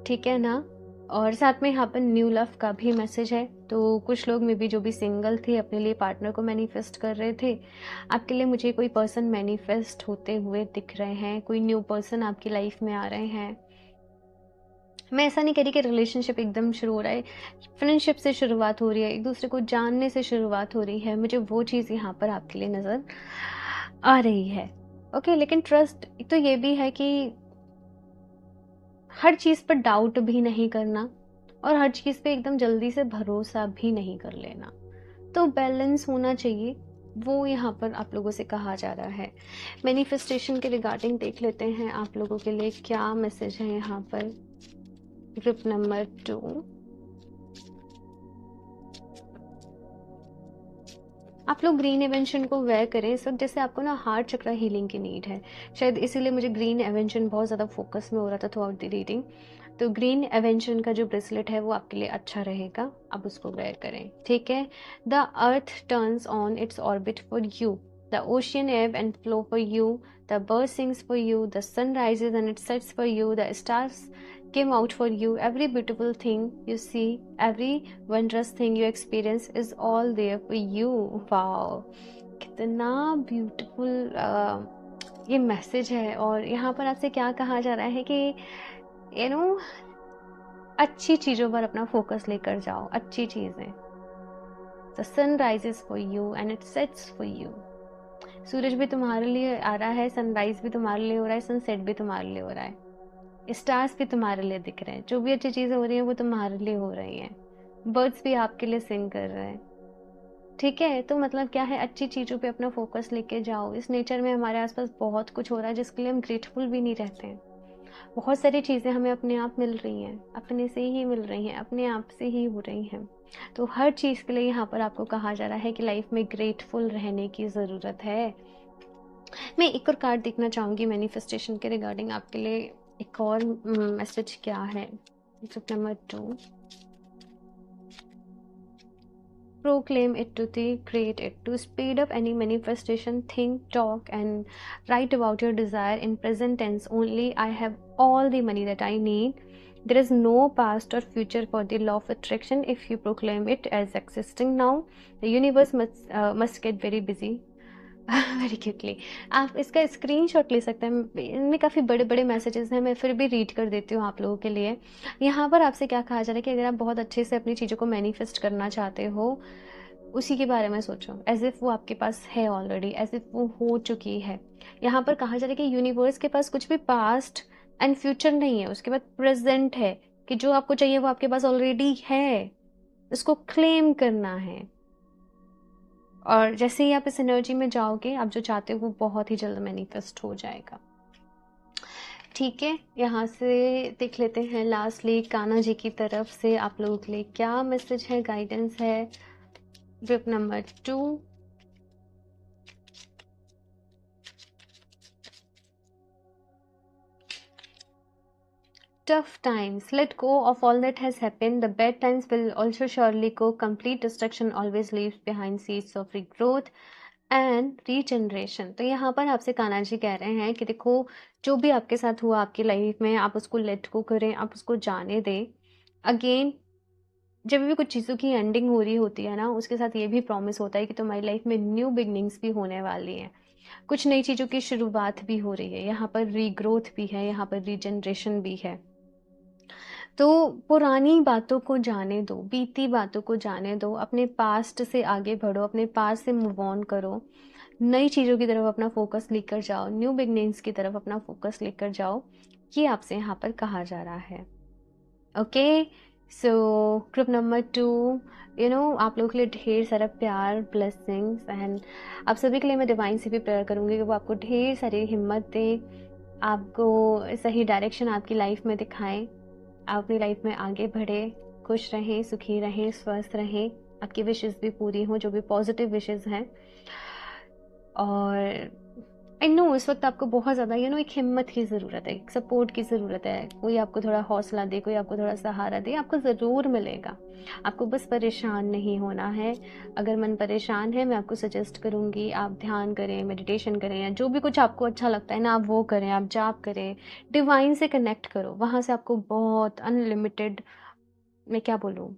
ठीक है ना। और साथ में यहाँ पर न्यू लव का भी मैसेज है। तो कुछ लोग में भी जो भी सिंगल थे अपने लिए पार्टनर को मैनिफेस्ट कर रहे थे, आपके लिए मुझे कोई पर्सन मैनिफेस्ट होते हुए दिख रहे हैं, कोई न्यू पर्सन आपकी लाइफ में आ रहे हैं। मैं ऐसा नहीं कह रही कि रिलेशनशिप एकदम शुरू हो रहा है, फ्रेंडशिप से शुरुआत हो रही है, एक दूसरे को जानने से शुरुआत हो रही है, मुझे वो चीज़ यहाँ पर आपके लिए नज़र आ रही है। ओके, लेकिन ट्रस्ट तो ये भी है कि हर चीज़ पर डाउट भी नहीं करना और हर चीज़ पे एकदम जल्दी से भरोसा भी नहीं कर लेना। तो बैलेंस होना चाहिए, वो यहाँ पर आप लोगों से कहा जा रहा है। मैनिफेस्टेशन के रिगार्डिंग देख लेते हैं आप लोगों के लिए क्या मैसेज है यहाँ पर। ग्रुप नंबर 2, आप लोग ग्रीन एवेंशन को वेयर करें इस वक्त, जैसे आपको ना हार्ट चक्र हीलिंग की नीड है, शायद इसीलिए मुझे ग्रीन एवेंशन बहुत ज़्यादा फोकस में हो रहा था थ्रू आउट द रीडिंग। तो ग्रीन एवेंशन का जो ब्रेसलेट है वो आपके लिए अच्छा रहेगा, आप उसको वेयर करें, ठीक है। The earth turns on its orbit for you, the ocean ebb and flow for you, the bird sings for you, the sun rises and it sets for you, the stars came out for you, every beautiful thing you see, every wondrous thing you experience is all there for you। wow, कितना beautiful ये message है। और यहाँ पर आपसे क्या कहा जा रहा है कि यू नो अच्छी चीज़ों पर अपना फोकस लेकर जाओ, अच्छी चीज़ें। The sun rises for you and it sets for you. सूरज भी तुम्हारे लिए आ रहा है, सनराइज भी तुम्हारे लिए हो रहा है, सनसेट भी तुम्हारे लिए हो रहा है, स्टार्स भी तुम्हारे लिए दिख रहे हैं, जो भी अच्छी चीज़ें हो रही हैं वो तुम्हारे लिए हो रही हैं, बर्ड्स भी आपके लिए सिंग कर रहे हैं, ठीक है। तो मतलब क्या है, अच्छी चीज़ों पे अपना फोकस लेके जाओ। इस नेचर में हमारे आसपास बहुत कुछ हो रहा है जिसके लिए हम ग्रेटफुल भी नहीं रहते हैं। बहुत सारी चीज़ें हमें अपने आप मिल रही हैं, अपने से ही मिल रही हैं, अपने आप से ही हो रही हैं। तो हर चीज़ के लिए यहाँ पर आपको कहा जा रहा है कि लाइफ में ग्रेटफुल रहने की ज़रूरत है। मैं एक और कार्ड देखना चाहूँगी मैनिफेस्टेशन के रिगार्डिंग आपके लिए, एक और मैसेज क्या है। Group number 2, proclaim it to the create it to speed up any manifestation, think, talk and write about your desire in present tense only। I have all the money that I need, there is no past or future for the law of attraction if you proclaim it as existing now, the universe must get very busy very quickly. आप इसका screenshot ले सकते हैं, इनमें काफ़ी बड़े बड़े messages हैं, मैं फिर भी रीड कर देती हूँ आप लोगों के लिए। यहाँ पर आपसे क्या कहा जा रहा है कि अगर आप बहुत अच्छे से अपनी चीज़ों को मैनिफेस्ट करना चाहते हो, उसी के बारे में सोचो एज इफ़ वो आपके पास है ऑलरेडी, एज इफ़ वो हो चुकी है। यहाँ पर कहा जा रहा है कि यूनिवर्स के पास कुछ भी पास्ट एंड फ्यूचर नहीं है, उसके बाद प्रेजेंट है, कि जो आपको चाहिए वो आपके पास ऑलरेडी है, उसको क्लेम करना है। और जैसे ही आप इस एनर्जी में जाओगे, आप जो चाहते हो वो बहुत ही जल्द मैनिफेस्ट हो जाएगा, ठीक है। यहाँ से देख लेते हैं लास्टली कान्हा जी की तरफ से आप लोगों के लिए क्या मैसेज है, गाइडेंस है। Group number 2, tough times, let go of all that has happened, the bad times will also surely go, complete destruction always leaves behind seeds of regrowth and regeneration. तो यहाँ पर आपसे कान्हा जी कह रहे हैं कि देखो, जो भी आपके साथ हुआ आपकी लाइफ में, आप उसको लेट गो करें, आप उसको जाने दें। अगेन जब भी कुछ चीज़ों की एंडिंग हो रही होती है ना, उसके साथ ये भी प्रॉमिस होता है कि तुम्हारी लाइफ में न्यू बिगनिंग्स भी होने वाली हैं, कुछ नई चीज़ों की शुरुआत भी हो रही है, यहाँ पर रीग्रोथ भी है, यहाँ पर रीजनरेशन भी है। तो पुरानी बातों को जाने दो, बीती बातों को जाने दो, अपने पास्ट से आगे बढ़ो, अपने पास्ट से मूव ऑन करो, नई चीज़ों की तरफ अपना फोकस लेकर जाओ, न्यू बिगनिंग्स की तरफ अपना फोकस लेकर जाओ, ये आपसे यहाँ पर कहा जा रहा है। ओके, सो ग्रुप नंबर 2, आप लोगों के लिए ढेर सारा प्यार, ब्लेसिंग्स एंड आप सभी के लिए मैं डिवाइन से भी प्रेयर करूँगी कि वो आपको ढेर सारी हिम्मत दे, आपको सही डायरेक्शन आपकी लाइफ में दिखाएं, आप अपनी लाइफ में आगे बढ़े, खुश रहें, सुखी रहें, स्वस्थ रहें, आपकी विशेज़ भी पूरी हों, जो भी पॉजिटिव विशेज़ हैं। और आई नो इस वक्त आपको बहुत ज़्यादा एक हिम्मत की ज़रूरत है, एक सपोर्ट की ज़रूरत है, कोई आपको थोड़ा हौसला दे, कोई आपको थोड़ा सहारा दे, आपको ज़रूर मिलेगा। आपको बस परेशान नहीं होना है। अगर मन परेशान है, मैं आपको सजेस्ट करूँगी आप ध्यान करें, मेडिटेशन करें, या जो भी कुछ आपको अच्छा लगता है ना आप वो करें, आप जाप करें, डिवाइन से कनेक्ट करो। वहाँ से आपको बहुत अनलिमिटेड, मैं क्या बोलूँ,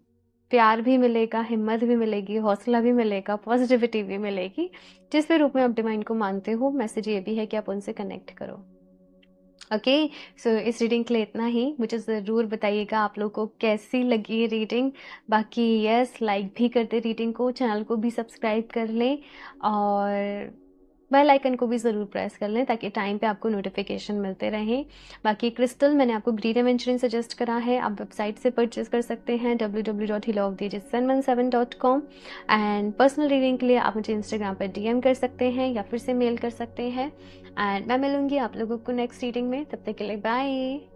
प्यार भी मिलेगा, हिम्मत भी मिलेगी, हौसला भी मिलेगा, पॉजिटिविटी भी मिलेगी। जिस भी रूप में आप डिवाइन को मानते हो, मैसेज ये भी है कि आप उनसे कनेक्ट करो। ओके, सो इस रीडिंग के लिए इतना ही। मुझे ज़रूर बताइएगा आप लोगों को कैसी लगी ये रीडिंग। बाकी यस, लाइक भी कर दे रीडिंग को, चैनल को भी सब्सक्राइब कर लें और बेल आइकन को भी ज़रूर प्रेस कर लें ताकि टाइम पे आपको नोटिफिकेशन मिलते रहें। बाकी क्रिस्टल मैंने आपको ग्रीन एवेंचुरिन सजेस्ट करा है, आप वेबसाइट से परचेज कर सकते हैं www.healoftheagesun17.com। एंड पर्सनल रीडिंग के लिए आप मुझे इंस्टाग्राम पर DM कर सकते हैं या फिर से मेल कर सकते हैं। एंड मैं मिलूंगी आप लोगों को नेक्स्ट रीडिंग में। तब तक के लिए बाय।